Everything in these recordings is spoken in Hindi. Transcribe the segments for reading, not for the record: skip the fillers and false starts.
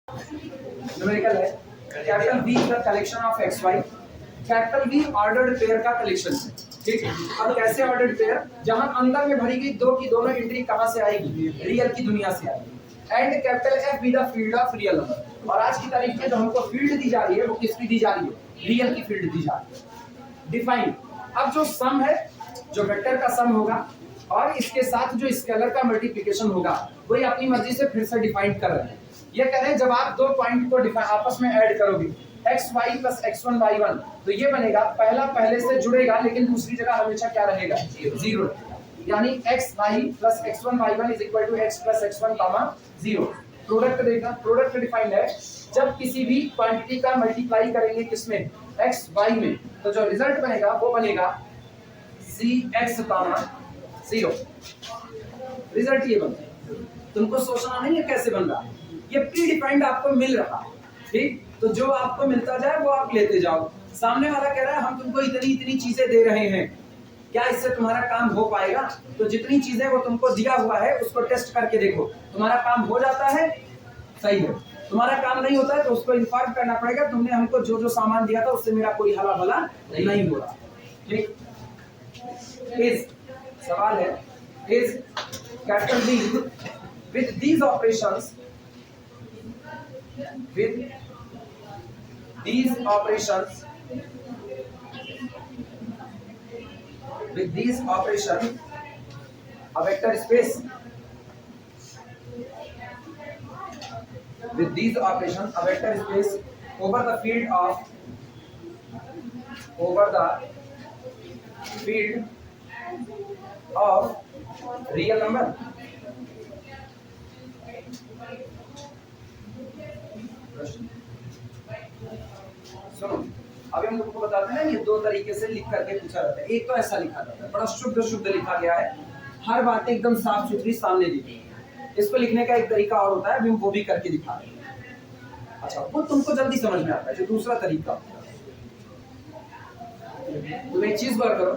न्यूमेरिकल है capital V the collection of x Y, capital V ordered pair का कलेक्शन है, ठीक। अब कैसे ऑर्डर्ड पेयर, जहां अंदर में भरी गई दो की दोनों एंट्री कहां से आएगी, रियल की दुनिया से आएगी। And capital F with the field of real number, और आज की तारीख में जो हमको फील्ड दी जा रही है वो किसकी दी जा रही है, रियल की फील्ड दी जा रही है। डिफाइन, अब जो सम है, जो वेक्टर का सम होगा और इसके साथ जो स्केलर का मल्टीप्लिकेशन होगा, वही अपनी मर्जी से फिर से डिफाइन कर रहे हैं। ये कह रहे हैं जब आप दो पॉइंट को आपस में ऐड करोगे xy प्लस x1 y1, तो ये बनेगा, पहला पहले से जुड़ेगा लेकिन दूसरी जगह हमेशा क्या रहेगा, जीरो रहेगा। यानी xy plus x1 y1 is equal to x plus x1 comma 0। Product देगा, प्रोडक्ट डिफाइंड है जब किसी भी क्वांटिटी का मल्टीप्लाई करेंगे किसमें, x y में, तो जो रिजल्ट बनेगा वो बनेगा cx कॉमा 0। रिजल्ट ये बनता है, तुमको सोचना नहीं है कैसे बन रहा है, ये प्री डिफाइंड आपको मिल रहा है, ठीक। तो जो आपको मिलता जाए वो आप लेते जाओ। सामने वाला कह रहा है हम तुमको इतनी इतनी चीजें दे रहे हैं, क्या इससे तुम्हारा काम हो पाएगा, तो जितनी चीजें वो तुमको दिया हुआ है उसको टेस्ट करके देखो, तुम्हारा काम हो जाता है सही है, तुम्हारा काम नहीं होता है तो उसको इन्फॉर्म करना पड़ेगा तुमने हमको जो जो सामान दिया था उससे मेरा कोई हला भला नहीं हो रहा, ठीक। इज सवाल है, is capital B with these operations, with these operations, with these operations a vector space, with these operations a vector space over the field of, over the field of real number। सुनो, अभी हम तुमको बताते हैं, ये दो तरीके से लिख करके पूछा जाता है। एक तो ऐसा लिखा जाता है, बड़ा शुद्ध शुद्ध लिखा गया है, हर बातें एकदम साफ सुथरी सामने लिखी है। इसको लिखने का एक तरीका और होता है, अभी हम वो भी करके दिखा रहे हैं। अच्छा, वो तुमको जल्दी समझ में आता है, जो दूसरा तरीका तुम एक चीज गौर करो,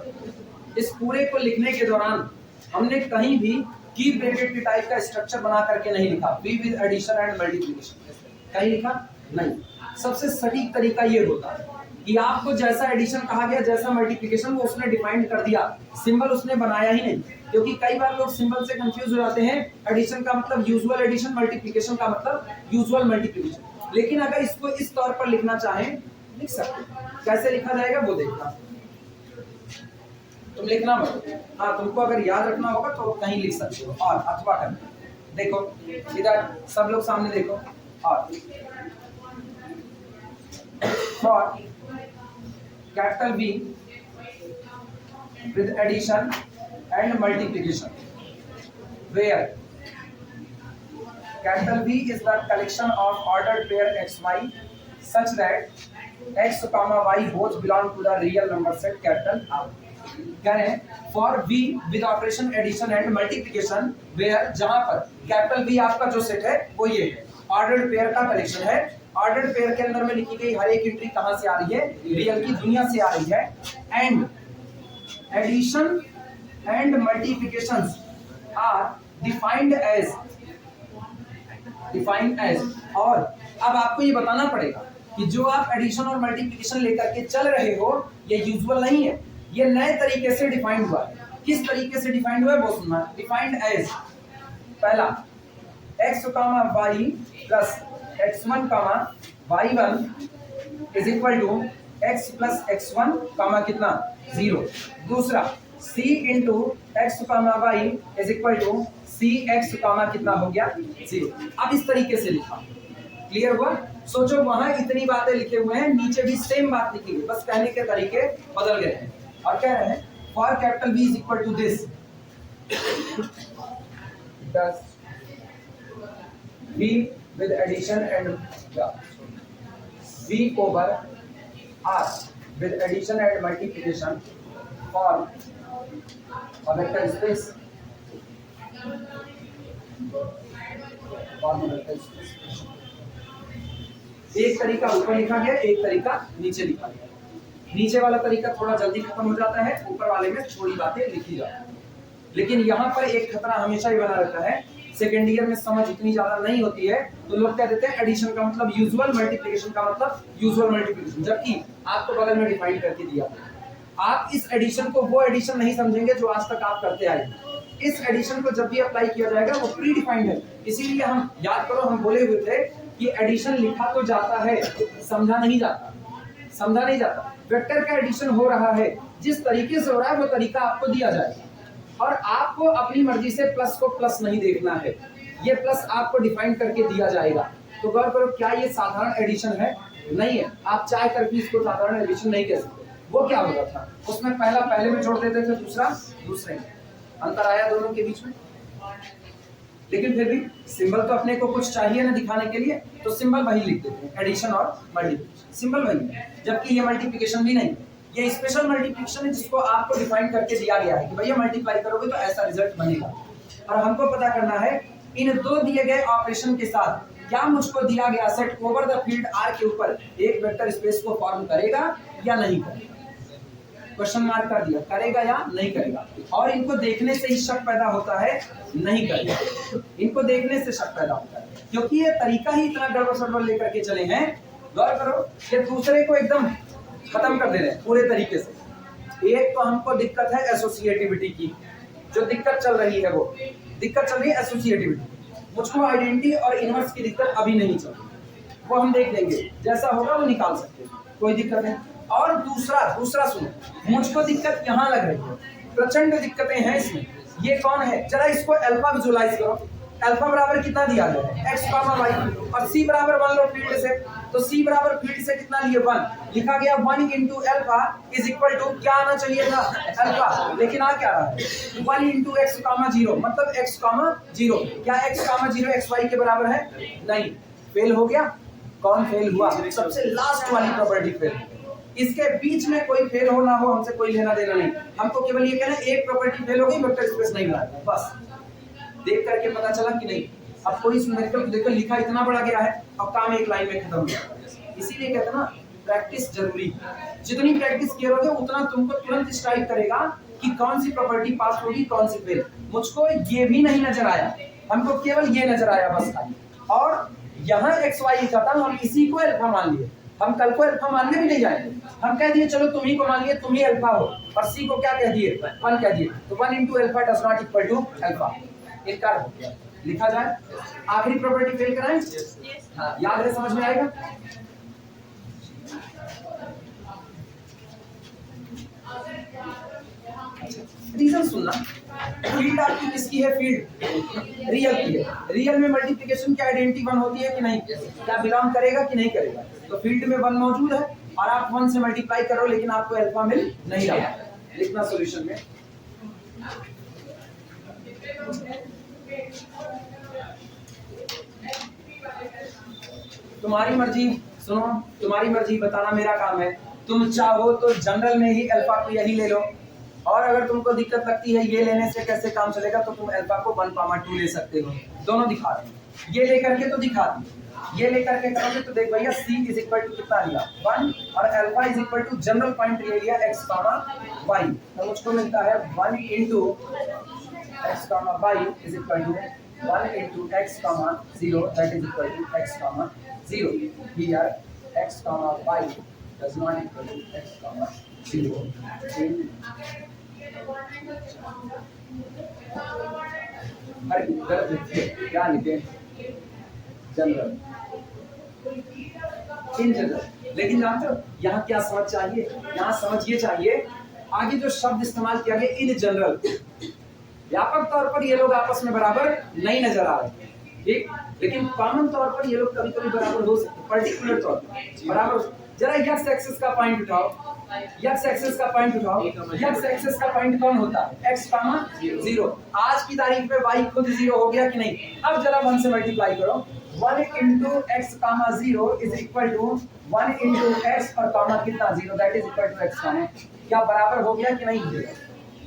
इस पूरे को लिखने के दौरान हमने कहीं भी की ब्रैकेट की टाइप का स्ट्रक्चर बना करके नहीं लिखा, V with addition and multiplication, कहीं लिखा नहीं। सबसे सटीक तरीका ये होता है कि आपको जैसा एडिशन कहा गया, जैसा मल्टीप्लिकेशन वो उसने डिफाइन कर दिया, सिंबल उसने बनाया ही नहीं। क्योंकि कई बार लोग सिंबल से कंफ्यूज हो जाते हैं, एडिशन का मतलब यूजुअल एडिशन, मल्टीप्लिकेशन का मतलब यूजुअल मल्टीप्लिकेशन। लेकिन अगर इसको इस तौर पर लिखना चाहें लिख सकते, कैसे लिखा जाएगा वो देखना, तुम लिखना मत, हाँ तुमको अगर याद रखना होगा तो कहीं लिख सकते हो, और अथवा करके देखो, इधर सब लोग सामने देखो, और for capital B with addition and multiplication, where capital B is the collection of ordered pair xy such that x comma y both belong to the real number set capital R। कह रहे हैं for V with operation addition and multiplication where, जहां पर कैपिटल B आपका जो सेट है वो ये है, ऑर्डर्ड पेयर का कलेक्शन है। ऑर्डर्ड पेयर के अंदर में लिखी गई हर एक एंट्री कहां से आ रही है, रियल की दुनिया से आ रही है। And addition and multiplications are defined as, और अब आपको ये बताना पड़ेगा कि जो आप एडिशन और मल्टीप्लिकेशन लेकर के चल रहे हो ये यूजुअल नहीं है, ये नए तरीके से डिफाइंड हुआ है। किस तरीके से डिफाइंड हुआ है वो सुनना। डिफाइंड एज, पहला x comma y plus x1 comma y1 is equal to x plus x1 comma कितना 0। दूसरा c into x comma y is equal to c x comma कितना हो गया 0। अब इस तरीके से लिखा, क्लियर हुआ। सोचो वहां इतनी बातें लिखे हुए हैं, नीचे भी सेम बात लिखी हुई, बस कहने के तरीके बदल गए हैं। और कह रहे हैं for capital B is equal to this, V with addition and V over R with addition and multiplication for a vector space, for the vector space। एक तरीका ऊपर लिखा गया, एक तरीका नीचे लिखा गया। नीचे वाला तरीका थोड़ा जल्दी खत्म हो जाता है, ऊपर वाले में थोड़ी बातें लिखी जाती है। लेकिन यहाँ पर एक खतरा हमेशा ही बना रहता है सेकेंड ईयर में समझ इतनी ज्यादा नहीं होती है, तो लोग कह देते हैं एडिशन का मतलब यूजुअल, मल्टीप्लिकेशन का मतलब यूजुअल मल्टीप्लिकेशन, जबकि आपको बगल में डिफाइन करके दिया। आप इस एडिशन को वो एडिशन नहीं समझेंगे जो आज तक आप करते आए। इस एडिशन को जब भी अप्लाई किया जाएगा वो प्री डिफाइंड है। इसीलिए हम याद करो, हम बोले हुए थे कि एडिशन लिखा तो जाता है, समझा नहीं जाता, समझा नहीं जाता। वेक्टर का एडिशन हो रहा है, जिस तरीके से हो रहा है वो तरीका आपको दिया जाएगा, और आपको अपनी मर्जी से प्लस को प्लस नहीं देखना है, ये प्लस आपको डिफाइन करके दिया जाएगा। तो गौर करो, क्या ये साधारण एडिशन है? नहीं है। आप चाहे करके इसको साधारण एडिशन नहीं कह सकते। वो क्या होता था, उसमें पहला पहले में जोड़ देते थे, दूसरा दूसरे में, अंतर आया दोनों के बीच में। लेकिन फिर भी सिंबल तो अपने को कुछ चाहिए ना दिखाने के लिए, तो सिंबल वही लिख देते हैं, एडिशन और मल्टीप्लिकेशन, सिंबल वही है। जबकि ये मल्टीप्लिकेशन भी नहीं, ये स्पेशल मल्टीप्लिकेशन है जिसको आपको डिफाइन करके दिया गया है कि भैया मल्टीप्लाई करोगे तो ऐसा रिजल्ट बनेगा। और हमको पता करना है इन दो दिए गए ऑपरेशन के साथ क्या मुझको दिया गया set over the field R के ऊपर एक वेक्टर स्पेस को फॉर्म करेगा या नहीं करेगा। क्वेश्चन मार्क कर दिया, करेगा या नहीं करेगा। और इनको देखने से ही शक पैदा होता है, नहीं करेगा। इनको देखने से शक पैदा होता है, क्योंकि ये तरीका ही इतना गड़बड़ सड़बड़ लेकर के चले हैं। गौर करो, ये दूसरे को एकदम खत्म कर दे रहे हैं पूरे तरीके से। एक तो हमको दिक्कत है एसोसिएटिविटी की, जो दिक्कत चल रही है वो दिक्कत चल रही है एसोसिएटिविटी। मुझको आइडेंटिटी और इनवर्स की दिक्कत अभी नहीं चल रही, वो हम देख लेंगे, जैसा होगा वो निकाल सकते हैं, कोई दिक्कत नहीं। और दूसरा सुनो, मुझको दिक्कत यहाँ लग रही है, प्रचंड दिक्कतें हैं इसमें। ये कौन है, जरा इसको अल्फा विजुलाइज करो। अल्फा बराबर कितना दिया गया है, x, y, और c बराबर 1 लो फील्ड से, तो c बराबर फील्ड से कितना लिए 1 लिखा गया। 1 into alpha is equal to क्या आना चाहिए था, अल्फा, लेकिन आ क्या रहा है 1 इंटू x, 0, मतलब x, 0। क्या x, 0 xy के बराबर है? नहीं, फेल हो गया। कौन फेल हुआ? सबसे लास्ट वाली प्रॉपर्टी फेल। इसके बीच में कोई फेल हो ना हो, हमसे कोई लेना देना नहीं। हमको केवल ये कहना है एक प्रॉपर्टी फेल हो गई, वेक्टर स्पेस नहीं बनाया, बस। देख करके पता चला कि नहीं। अब कोई न्यूमेरिकल देखो लिखा इतना बड़ा गया है, अब काम एक लाइन में खत्म हो गया। इसीलिए कहते हैं ना, प्रैक्टिस जरूरी। जितनी प्रैक्टिस करोगे उतना तुमको तुरंत स्ट्राइक करेगा कि कौन सी प्रॉपर्टी पास होगी, कौन सी फेल। मुझको ये भी नहीं नजर आया, हमको केवल ये नजर आया बस। और यहाँ XY लिखा था, हम इसी को अल्फा मान लिए। हम कल को अल्फा मानने भी नहीं जाएंगे, हम कह दिए चलो तुम ही को मान लिए, तुम ही अल्फा हो, और सी को क्या कह दिए, 1 कह दिए, तो 1 into alpha does not equal to alpha. इनकार हो गया, लिखा जाए। आखिरी प्रॉपर्टी फेल कराएं, हाँ, याद है, समझ में आएगा। रीजन सुनना, फील्ड आपकी किसकी है, फील्ड रियल की है। रियल में मल्टीप्लिकेशन की आइडेंटिटी 1 होती है कि नहीं, क्या बिलोंग करेगा कि नहीं करेगा। तो फील्ड में 1 मौजूद है और आप 1 से मल्टीप्लाई करो, लेकिन आपको अल्फा मिल नहीं रहा है। लिखना सॉल्यूशन में, तुम्हारी मर्जी। सुनो, तुम्हारी मर्जी, बताना मेरा काम है। तुम चाहो तो जनरल में ही अल्फा को यही ले लो, और अगर तुमको दिक्कत लगती है ये लेने से कैसे काम चलेगा, तो तुम अल्फा को 1, 2 ले सकते हो। दोनों दिखा रहे, ये लेकर के तो दिखा दी, ये लेकर के करोगे तो देख भैया c इज इक्वल टू कितना लिया 1, और alpha is equal to general point ले लिया x, y, तो मुझको मिलता है 1 into x, y is equal to 1 into x, 0 that is equal to x, 0। Here x, y does not equal to x, 0 अरे गलत लिखे, क्या लिखे, जनरल, इन जनरल। लेकिन जानते हो यहाँ क्या समझ चाहिए, यहाँ समझ ये चाहिए, आगे जो शब्द इस्तेमाल किया गया इन जनरल, व्यापक तौर पर ये लोग आपस में बराबर नहीं नजर आ रहे, ठीक, लेकिन कॉमन तौर पर ये लोग कभी कभी बराबर हो सकते, पर्टिकुलर तौर पर बराबर। जरा x एक्सिस का पॉइंट उठाओ, x एक्सिस का पॉइंट उठाओ, x एक्सिस का पॉइंट कौन होता है, x, 0। आज की तारीख में y खुद 0 हो गया कि नहीं। अब जरा 1 से मल्टीप्लाई करो, 1 into x, 0 is equal to 1 into x और कॉमा कितना 0 that is equal to x, क्या बराबर हो गया कि नहीं।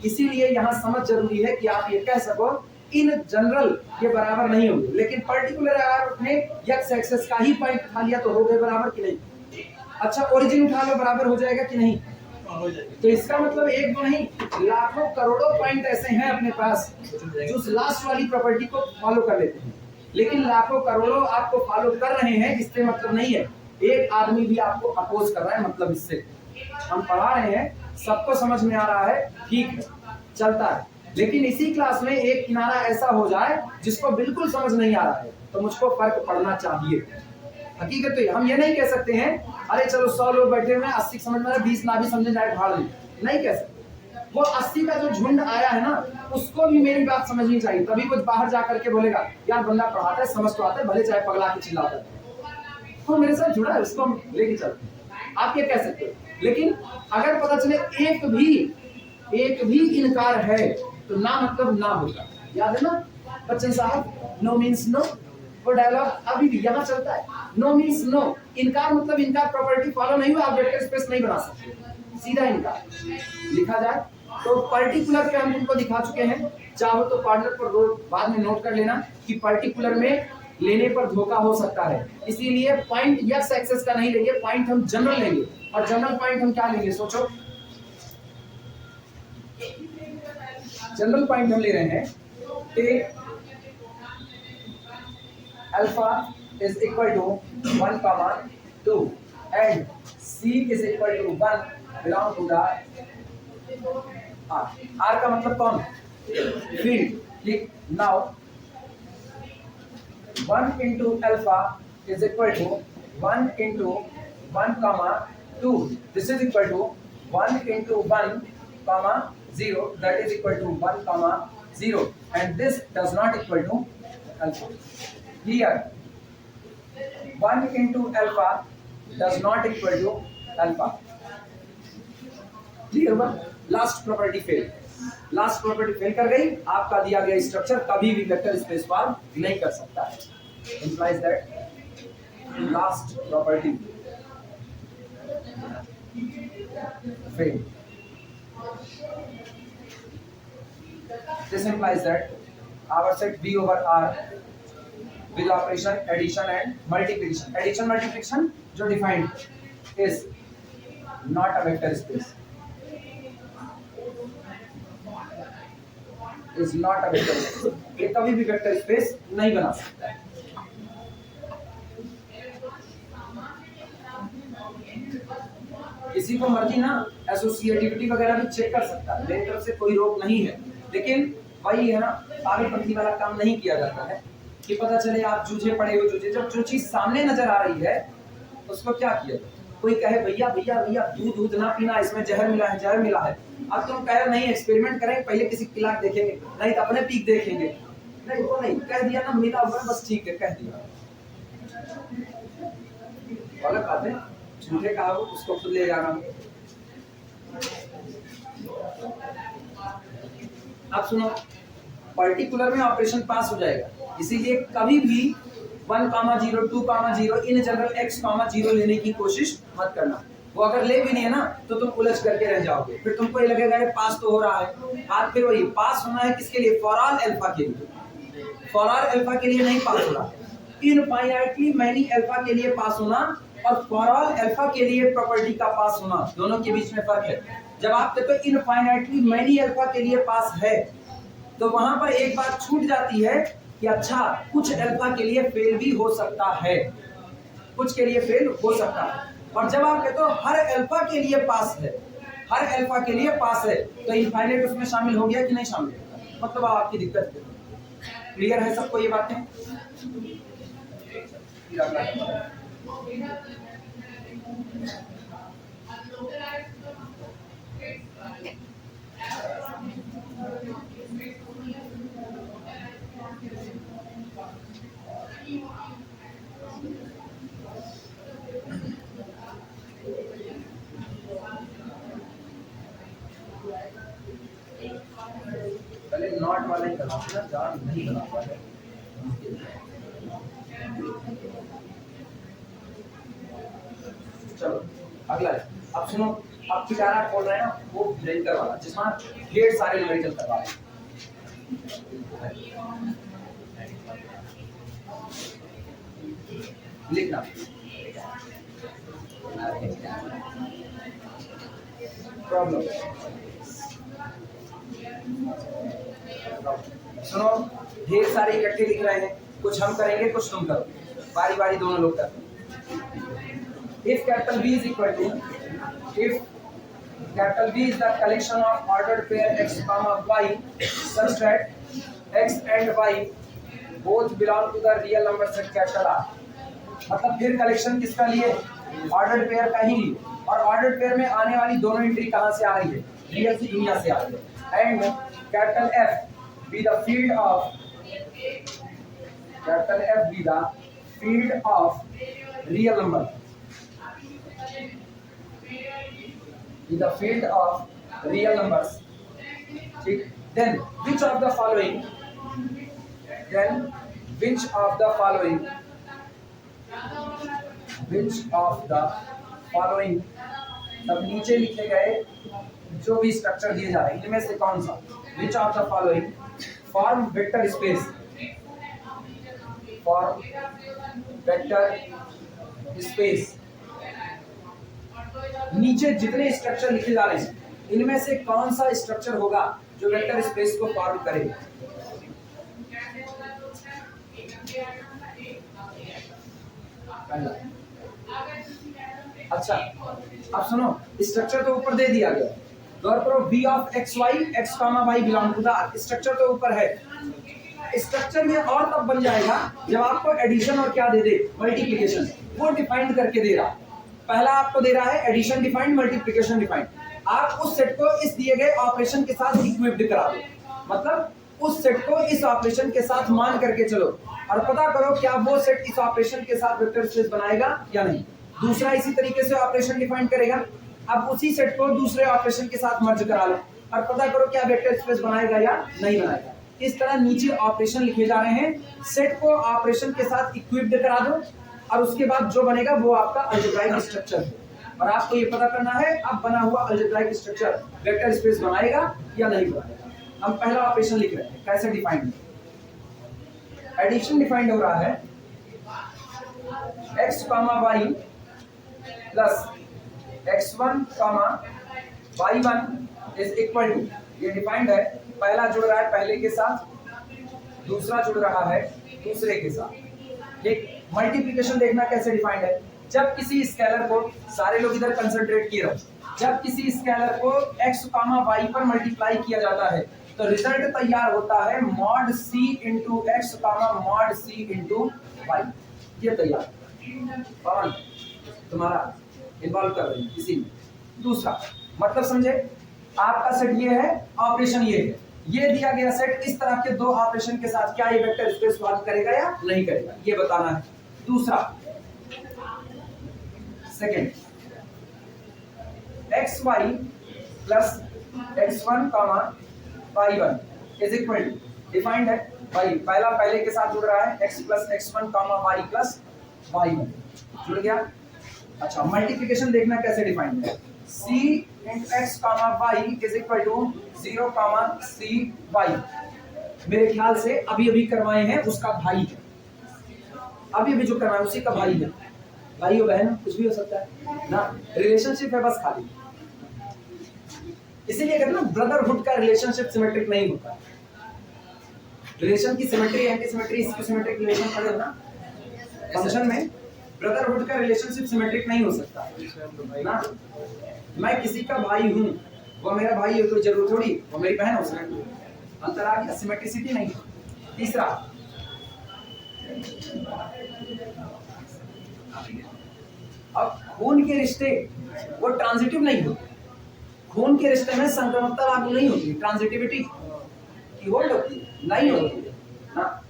इसीलिए यहाँ समझ जरूरी है कि आप ये कह सको इन जनरल ये बराबर नहीं होंगे, लेकिन पर्टिकुलर अगर आपने x एक्सिस का ही पॉइंट उठा लिया तो हो गए बराबर कि नहीं। अच्छा, ओरिजिन उठा लो, बराबर हो जाएगा कि नहीं, हो जाएगा। तो इसका मतलब एक दो नहीं, लाखों करोड़ों पॉइंट ऐसे हैं अपने पास जो उस लास्ट वाली प्रॉपर्टी को फॉलो कर लेते हैं। लेकिन लाखों करोड़ों आपको फॉलो कर रहे हैं, इससे मतलब नहीं है एक आदमी भी आपको अपोज कर रहा है, मतलब इससे हम पढ़ा रहे हैं, सबको समझ में आ रहा है, ठीक है, चलता है। लेकिन इसी क्लास में एक किनारा ऐसा हो जाए जिसको बिल्कुल समझ नहीं आ रहा है, तो मुझको फर्क पड़ना चाहिए। हकीकत तो हम ये नहीं कह सकते हैं अरे चलो 100 लोग बैठे हुए हैं, 80 समझ में आ रहा है, 20 ना भी समझे जाए भाड़ में, नहीं कह सकते। वो 80 का जो झुंड आया है ना, उसको भी मेरी बात समझनी चाहिए, तभी वो बाहर जाकर के बोलेगा यार बंदा पढ़ाता है, समझ तो आता है, भले चाहे पगला के चिल्लाता है, तो मेरे साथ जुड़ा है, उसको हम लेके चलते हैं। आप ये कह सकते हो। लेकिन अगर पता चले एक भी इनकार है तो ना मतलब ना होगा। याद है ना बच्चन साहब, नो मीन्स नो, वो डायलॉग अभी भी यहाँ चलता है। नो मीन्स नो, इनकार मतलब इनकार प्रॉपर्टी फॉलो नहीं हुआ, आप वेक्टर स्पेस नहीं बना सकते, सीधा इनकार लिखा जाए। तो पर्टिकुलर पे हम तुमको दिखा चुके हैं, चाहो तो कॉर्नर पर बाद में नोट कर लेना कि पर्टिकुलर में लेने पर धोखा हो सकता है, इसीलिए पॉइंट यक्स एक्सेस का नहीं लेंगे, पॉइंट हम जनरल लेंगे। और जनरल पॉइंट हम क्या लेंगे, सोचो, जनरल पॉइंट हम ले रहे हैं कि alpha is equal to 1,2 and c is equal to 1 belong to the R का मतलब कौन, field. Now 1 into alpha is equal to 1 into 1,2. This is equal to 1 into 1,0, that is equal to 1,0, and this does not equal to alpha. Here 1 into alpha does not equal to alpha. Clear one? Last property fail. Last property fail कर गई, आपका दिया गया स्ट्रक्चर कभी भी वेक्टर स्पेस फॉर्म नहीं कर सकता है। implies that last property fail. This implies that our set V over R with operation addition and multiplication, addition multiplication जो defined is not a vector space, is not a vector space. ये कभी भी वेक्टर स्पेस नहीं बना सकता है। किसी को मर्जी ना एसोसिएटिविटी वगैरह भी चेक कर सकता है, मेरी तरफ से कोई रोक नहीं है, लेकिन वही है ना, पागलपंथी वाला काम नहीं किया जाता है कि पता चले आप जूझे पड़े हो, जूझे, जब जो चीज सामने नजर आ रही है उसको क्या किया, कोई कहे भैया भैया भैया दूध ना पीना, इसमें जहर मिला है, जहर मिला है, अब तुम कह रहे नहीं एक्सपेरिमेंट करें, पहले किसी पिलाक देखेंगे, नहीं तो अपने पीक देखेंगे, नहीं वो नहीं, कह दिया ना मिला हुआ बस ठीक है, कह दिया, गलत बात है, झूठे कहा हो उसको खुद ले जाना। अब सुनो, पर्टिकुलर में ऑपरेशन पास हो जाएगा, इसीलिए कभी भी 1,0, 2,0 इन जनरल x,0 लेने की कोशिश मत करना। वो अगर ले भी नहीं है ना तो तुम उलझ करके रह जाओगे, फिर तुमको ये लगेगा ये पास तो हो रहा है। आज फिर वही पास होना है किसके लिए, फॉर ऑल अल्फा के लिए, फॉर ऑल अल्फा के लिए नहीं पास हो रहा, इनफाइनाइटली मैनी अल्फा के लिए पास होना और फॉर ऑल अल्फा के लिए प्रॉपर्टी का पास होना, दोनों के बीच में फर्क है। जब आप देखो इनफाइनाइटली मैनी अल्फा के लिए पास है तो वहां पर एक बात छूट जाती है कि अच्छा कुछ अल्फा के लिए फेल भी हो सकता है, कुछ के लिए फेल हो सकता है। और जब आप कहते हो हर अल्फा के लिए पास है, हर अल्फा के लिए पास है, तो इनफाइनाइट उसमें शामिल हो गया कि नहीं शामिल, मतलब आपकी दिक्कत है। क्लियर है सबको ये बातें? पहले नॉट वाला ही करना था, जान नहीं बना पाए। चलो अगला है, अब सुनो, अब पिटारा खोल रहे हैं ना वो न्यूमेरिकल वाला, जिसमें ढेर सारे न्यूमेरिकल करवा रहे हैं। लिखना प्रॉब्लम सुनो, ढेर सारे इकट्ठे लिख रहे हैं, कुछ हम करेंगे कुछ तुम करो, बारी बारी दोनों लोग करते हैं। If capital B is equal to, if capital B is the collection of ordered pair x comma y such that x and y both belong to the real number set capital R। मतलब फिर कलेक्शन किसका लिए? ऑर्डर्ड पेयर का ही लिए, और ऑर्डर्ड पेयर में आने वाली दोनों एंट्री कहाँ से आ रही है? रियल से, दुनिया से आ रही है। And capital F be the field of, capital F be the field of real number, in the field of real numbers, ठीक? Then which of the following, then which of the following, which of the following, तब नीचे लिखे गए जो भी स्ट्रक्चर दिए जा रहे हैं इनमें से कौन सा, which of the following form vector space, form vector space, नीचे जितने स्ट्रक्चर लिखे जा रहे हैं इनमें से कौन सा स्ट्रक्चर होगा जो वेक्टर स्पेस को फॉर्म करेगा? अच्छा, अब सुनो, स्ट्रक्चर तो ऊपर दे दिया गया, गौर करो, V of x y x comma y belong to the R, structure तो ऊपर है। स्ट्रक्चर ये और तब बन जाएगा जब आपको एडिशन और क्या दे दे, मल्टीप्लिकेशन, वो डिफाइंड करके दे रहा है। पहला आपको दे रहा है एडिशन डिफाइंड, मल्टीप्लिकेशन डिफाइंड, आप उस सेट को इस दिए गए ऑपरेशन के साथ इक्विप्ड करा दो, मतलब उस सेट को इस ऑपरेशन के साथ मान करके चलो और पता करो क्या वो सेट इस ऑपरेशन के साथ वेक्टर स्पेस बनाएगा या नहीं। दूसरा इसी तरीके से ऑपरेशन डिफाइन करेगा, अब उसी सेट को दूसरे ऑपरेशन के साथ मर्ज करा लो और पता करो क्या वेक्टर स्पेस बनाएगा या नहीं बनाएगा। इस तरह नीचे ऑपरेशन लिखे जा रहे हैं, सेट को ऑपरेशन के साथ इक्विप्ड करा दो और उसके बाद जो बनेगा वो आपका अलजेब्राइक स्ट्रक्चर है, और आपको ये पता करना है अब बना हुआ अलजेब्राइक स्ट्रक्चर वेक्टर स्पेस बनाएगा या नहीं बनाएगा। हम पहला ऑपरेशन लिख रहे हैं, कैसे डिफाइंड, एडिशन डिफाइंड हो रहा है, x comma y plus x1 comma y1 is equal to, ये डिफाइंड है, पहला जुड़ रहा है पहले के साथ, दूसरा जुड़ रहा है दूसरे के साथ, ठीक। मल्टीप्लिकेशन देखना कैसे डिफाइंड है, जब किसी स्केलर को, सारे लोग इधर कंसंट्रेट किए रहो, जब किसी स्केलर को x कॉमा y पर मल्टीप्लाई किया जाता है तो रिजल्ट तैयार होता है mod c into x comma mod c into y, ये तैयार कौन तुम्हारा इन्वॉल्व कर रही है इसी में। दूसरा मतलब समझे, आपका सेट ये है, ऑपरेशन ये है, ये दिया गया सेट इस तरह के दो ऑपरेशन के साथ क्या ये वेक्टर स्पेस फॉर्म करेगा या नहीं करेगा, ये बताना है। दूसरा second, x y plus x1 comma y1 is equal to, defined है भाई, पहला पहले के साथ जुड़ रहा है x plus x1 comma y plus y1 जुड़ गया। अच्छा, मल्टीप्लिकेशन देखना कैसे डिफाइंड है, c into x comma y is equal to 0 comma cy, मेरे ख्याल से अभी अभी करवाए हैं उसका भाई है, अभी अभी जो करवाए उसी का भाई है, भाई हो बहन कुछ भी हो सकता है ना, रिलेशनशिप है बस खाली, इसीलिए कहते हैं ना ब्रदरहुड का रिलेशनशिप सिमेट्रिक नहीं होता। रिलेशन की सिमेट्री एंटी सिमेट्री इसकी सिमेट्रिक रिलेशन पढ़े हो ना फंक्शन में, ब्रदरहुड का रिलेशनशिप सिमेट्रिक नहीं हो सकता ना, मैं किसी का भाई हूं वो मेरा भाई है तो जरूर थोड़ी वो मेरी बहन हो सकती है, अंतर आ गया, सिमेट्रिसिटी नहीं। तीसरा अब खून के रिश्ते वो ट्रांजिटिव नहीं होते, खून के रिश्ते में संक्रमणता लागू नहीं होती, ट्रांजिटिविटी की होल्ड होती है, नहीं होती है ना।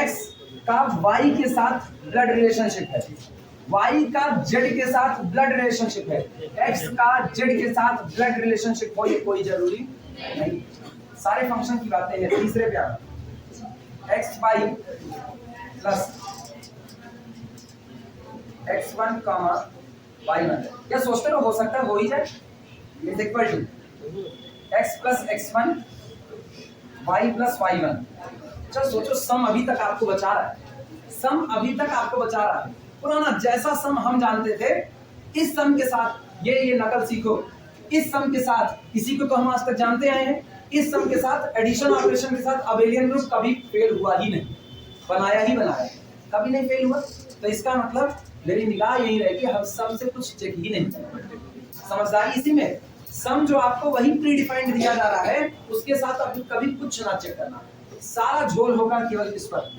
एक्स का वाई के साथ ब्लड रिलेशनशिप है, वाई का जेड के साथ ब्लड रिलेशनशिप है, एक्स का जेड के साथ ब्लड रिलेशनशिप हो ये कोई जरूरी नहीं, सारे फंक्शन की बातें हैं। तीसरे पे आ x y plus x1 comma y1, क्या सोचते हो सकता है हो ही जाए, is equal to x plus x1 y plus y1। चलो सोचो, सम अभी तक आपको बचा रहा है, सम अभी तक आपको बचा रहा है, पुराना जैसा सम हम जानते थे, इस सम के साथ ये नकल सीखो, इस सम के साथ इसी को तो हम आज तक जानते आए हैं, इस सम के साथ एडिशन ऑपरेशन के साथ अबेलियन ग्रुप कभी फेल हुआ ही नहीं, बनाया ही बनाया, कभी नहीं फेल हुआ। तो इसका मतलब मेरी निगाह यही रहेगी, हम सम से कुछ चेक ही नहीं करते। समझदारी इसी में, सम जो आपको वही प्री डिफाइंड दिया जा रहा है उसके साथ अब कभी कुछ ना चेक करना, सारा झोल होगा केवल इस पर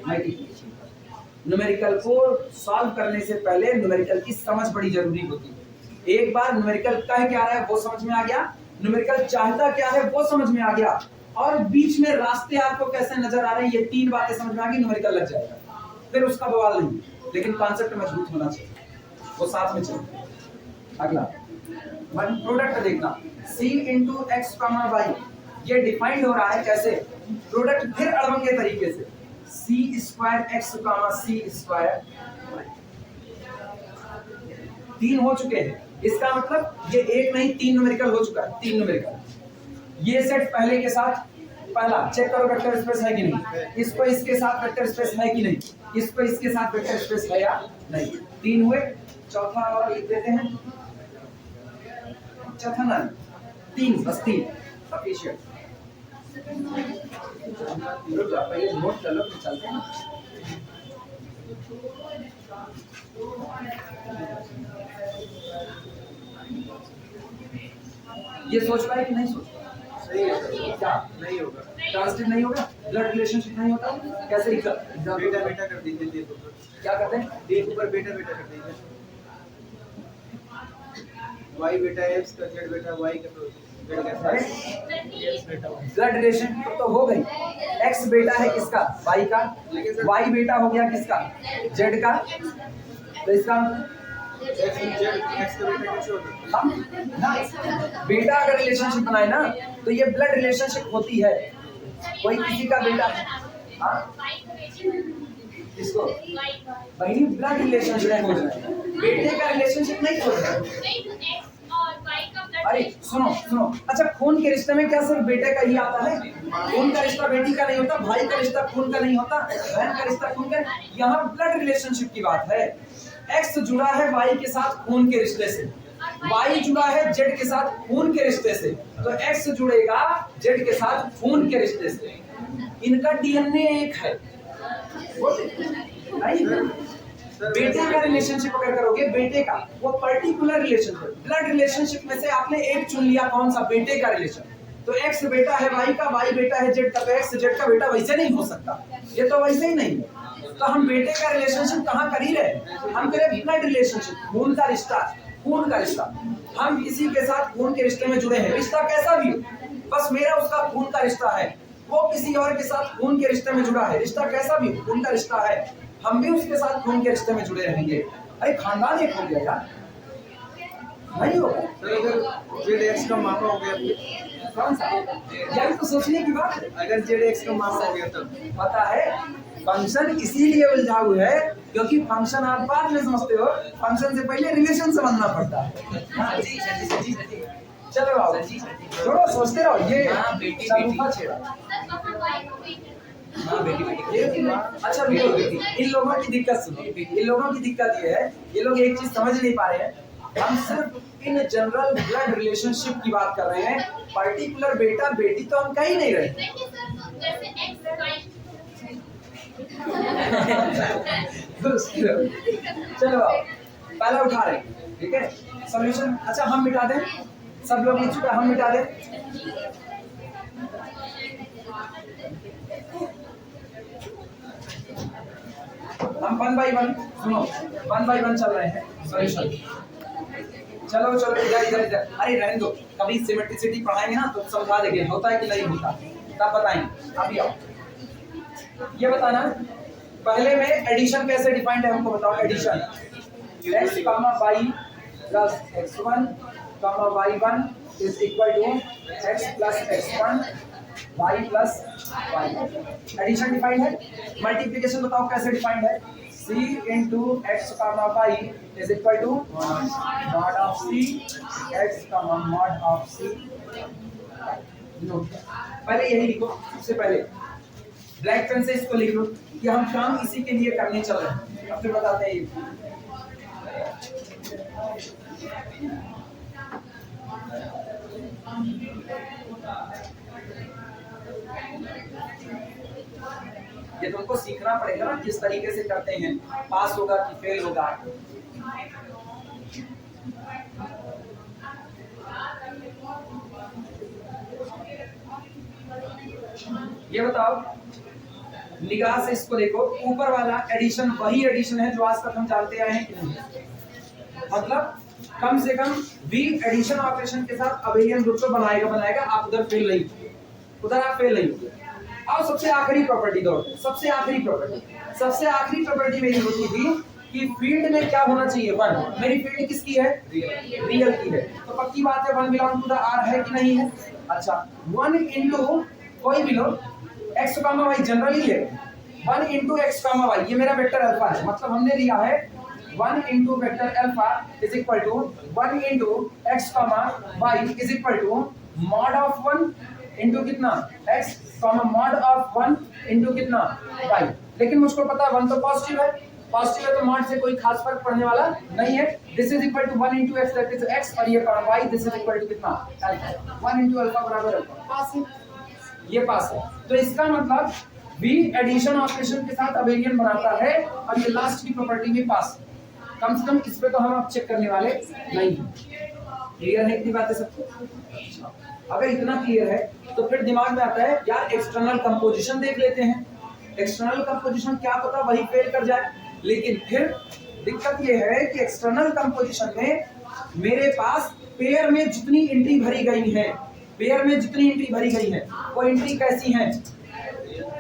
मल्टीप्लिकेशन। न्यूमेरिकल को सॉल्व करने से पहले न्यूमेरिकल की समझ बड़ी जरूरी होती है। एक बार न्यूमेरिकल कह क्या रहा है वो समझ में आ गया, न्यूमेरिकल चाहता क्या है वो समझ में आ गया, और बीच में रास्ते आपको कैसे नजर आ रहे हैं ये तीन बातें समझ में आ गई, न्यूमेरिकल लग जाएगा, फिर उसका बवाल नहीं। लेकिन कॉन्सेप्ट मजबूत होना चाहिए, वो साथ में चले। अगला वन प्रोडक्ट देखना, c into x comma y, ये डिफाइंड हो रहा है कैसे, प्रोडक्ट फिर अड़बंगे तरीके से, c square x comma c square, तीन हो चुके हैं, इसका मतलब ये एक नहीं तीन न्यूमेरिकल हो चुका है, तीन न्यूमेरिकल। ये सेट पहले के साथ, पहला चेक करो वेक्टर स्पेस है कि नहीं, इसको इसके साथ वेक्टर स्पेस है कि नहीं, इसको इसके साथ वेक्टर स्पेस है या नहीं, तीन हुए। चौथा और लिख देते हैं, चौथा ना, तीन, बस तीन सफिशिएंट। पहले नोट कर लो फिर चलते हैं। ये सोच पाए कि नहीं सोच पाए, सही है, क्या नहीं होगा, ट्रांसलेट नहीं होगा, ब्लड रिलेशनशिप नहीं होता, कैसे बेटा बेटा कर दीजिए, क्या करते हैं, एक ऊपर बेटा बेटा कर दीजिए, वाई बेटा एक्स का जेड बेटा वाई का तो जेड कैसा है, ब्लड रिलेशन तो हो गई, एक्स बेटा है किसका, वाई का, वाई बेटा हो गया किसका, जेड का, तो इसका एक्स का बेटा कैसे होता है, बेटा अगर रिलेशनशिप बनाए ना तो ये ब्लड रिलेशनशिप होती है, कोई किसी का बेटा, हाँ किसको वही ब्लड रिलेशनशिप हो रहा है, बेटे का रिलेशनशिप नहीं हो रहा है। अरे सुनो सुनो, अच्छा खून के रिश्ते में क्या सिर्फ बेटे का ही आता है, खून का रिश्ता बेटी का नहीं होता, भाई का रिश्ता खून का नहीं होता, बहन का रिश्ता खून का, यहाँ ब्लड रिलेशनशिप की बात है। एक्स जुड़ा है वाई के साथ खून के रिश्ते से, वाई जुड़ा है जेड के साथ खून के रिश्ते से, तो एक्स जुड़ेगा जेड के साथ खून के रिश्ते से, इनका डीएनए एक है, नहीं बेटे का रिलेशनशिप अगर करोगे, बेटे का वो पर्टिकुलर रिलेशनशिप, ब्लड रिलेशनशिप में से आपने एक चुन लिया, कौन सा, बेटे का रिलेशन, तो एक्स बेटा है वाई का, वाई बेटा है जेड का, तो एक्स जेड का बेटा वैसे नहीं हो सकता, ये तो वैसे ही नहीं है। तो हम बेटे का रिलेशनशिप कहाँ कर ही रहे, हम करें ब्लड रिलेशनशिप, खून का रिश्ता, खून का रिश्ता, हम किसी के साथ खून के रिश्ते में जुड़े हैं, रिश्ता कैसा भी हो, बस मेरा उसका खून का रिश्ता है, वो किसी और के साथ खून के रिश्ते में जुड़ा है, रिश्ता कैसा भी हो, खून का रिश्ता है, हम भी उसके साथ खून के रिश्ते में जुड़े रहेंगे। अरे खानदान एक हो गया यार, नहीं होगा। सर अगर जेड एक्स का मामा हो गया, कौन सा, यही तो सोचने की बात है। अगर जेड एक्स का मामा हो गया तब पता है फंक्शन इसीलिए उलझाऊ है क्योंकि फंक्शन आप बाद में समझते हो, फंक्शन से पहले रिलेशन समझना पड़ता है। चलो आओ, छोड़ो सोचते रहो, ये शगुफा छेड़ा। अच्छा इन लोगों की दिक्कत सुनो, इन लोगों की दिक्कत ये है, ये लोग एक चीज समझ नहीं पा रहे हैं, हम सिर्फ इन जनरल ब्लड रिलेशनशिप की बात कर रहे हैं, पर्टिकुलर बेटा बेटी तो हम कह ही नहीं रहे। चलो पहला उठा रहे, ठीक है सॉल्यूशन। अच्छा हम मिटा दें, सब लोग लिख चुके, हम मिटा दें। हम वन बाई वन, सुनो वन बाई वन चल रहे हैं सॉल्यूशन। चलो चलो इधर इधर इधर, अरे रहने दो, कभी सिमेट्रिसिटी पढ़ाएंगे ना तो समझा देंगे होता है कि नहीं होता, तब बताएंगे। अभी आओ, ये बताना पहले में एडिशन कैसे डिफाइंड है, हमको बताओ। Addition x comma y plus x1 comma y1 is equal to x plus x1 y plus y। Addition defined है। मल्टीप्लिकेशन बताओ कैसे डिफाइंड है, c into x comma y is equal to mod of c x comma mod of c। पहले यही लिखो, सबसे पहले ब्लैक पेन से इसको लिख लो कि हम काम इसी के लिए करने चल रहे हैं, अब फिर बताते हैं। ये तुमको सीखना पड़ेगा ना किस तरीके से करते हैं, पास होगा कि फेल होगा। ये बताओ, निगाह से इसको देखो, ऊपर वाला एडिशन वही एडिशन है जो आज तक हम जानते आए हैं कि नहीं? मतलब कम से कम v एडिशन ऑपरेशन के साथ अबेलियन ग्रुप को बनाएगा। आप उधर फेल नहीं, उधर आप फेल नहीं। और सबसे आखिरी प्रॉपर्टी दौड़ते, सबसे आखिरी प्रॉपर्टी मेरी होती थी कि फील्ड में क्या होना चाहिए, 1। मेरी फील्ड किसकी है? रियल की है। तो पक्की बात है 1 बिलोंग टू द R है कि नहीं है? अच्छा, 1 इंटू कोई भी लो x, y जनरली है 1 इंटू x, y, ये मेरा वेक्टर अल्फा है। मतलब हमने लिया है 1 into vector alpha is equal to 1 into x, y is equal to mod of 1 into कितना x, मॉड ऑफ 1 इंटू कितना y। लेकिन मुझको पता है 1 तो पॉजिटिव है, तो मॉड से कोई खास फर्क पड़ने वाला नहीं है। This is equal to 1 into x, that is x, और ये y, this is equal to कितना अल्फा। 1 इंटू अल्फा बराबर अल्फा, पास है, ये पास है। तो इसका मतलब v एडिशन ऑपरेशन के साथ अबेलियन बनाता है, और ये लास्ट की प्रॉपर्टी भी पास है। कम से कम इस पे तो हम अब चेक करने वाले नहीं हैं। क्लियर है इतनी बातें सबको? अगर इतना क्लियर है तो फिर दिमाग में आता है यार एक्सटर्नल कंपोजिशन देख लेते हैं। एक्सटर्नल कंपोजिशन क्या पता वही फेल कर जाए। लेकिन फिर दिक्कत ये है कि एक्सटर्नल कंपोजिशन में मेरे पास पेयर में जितनी एंट्री भरी गई है, वो एंट्री कैसी है?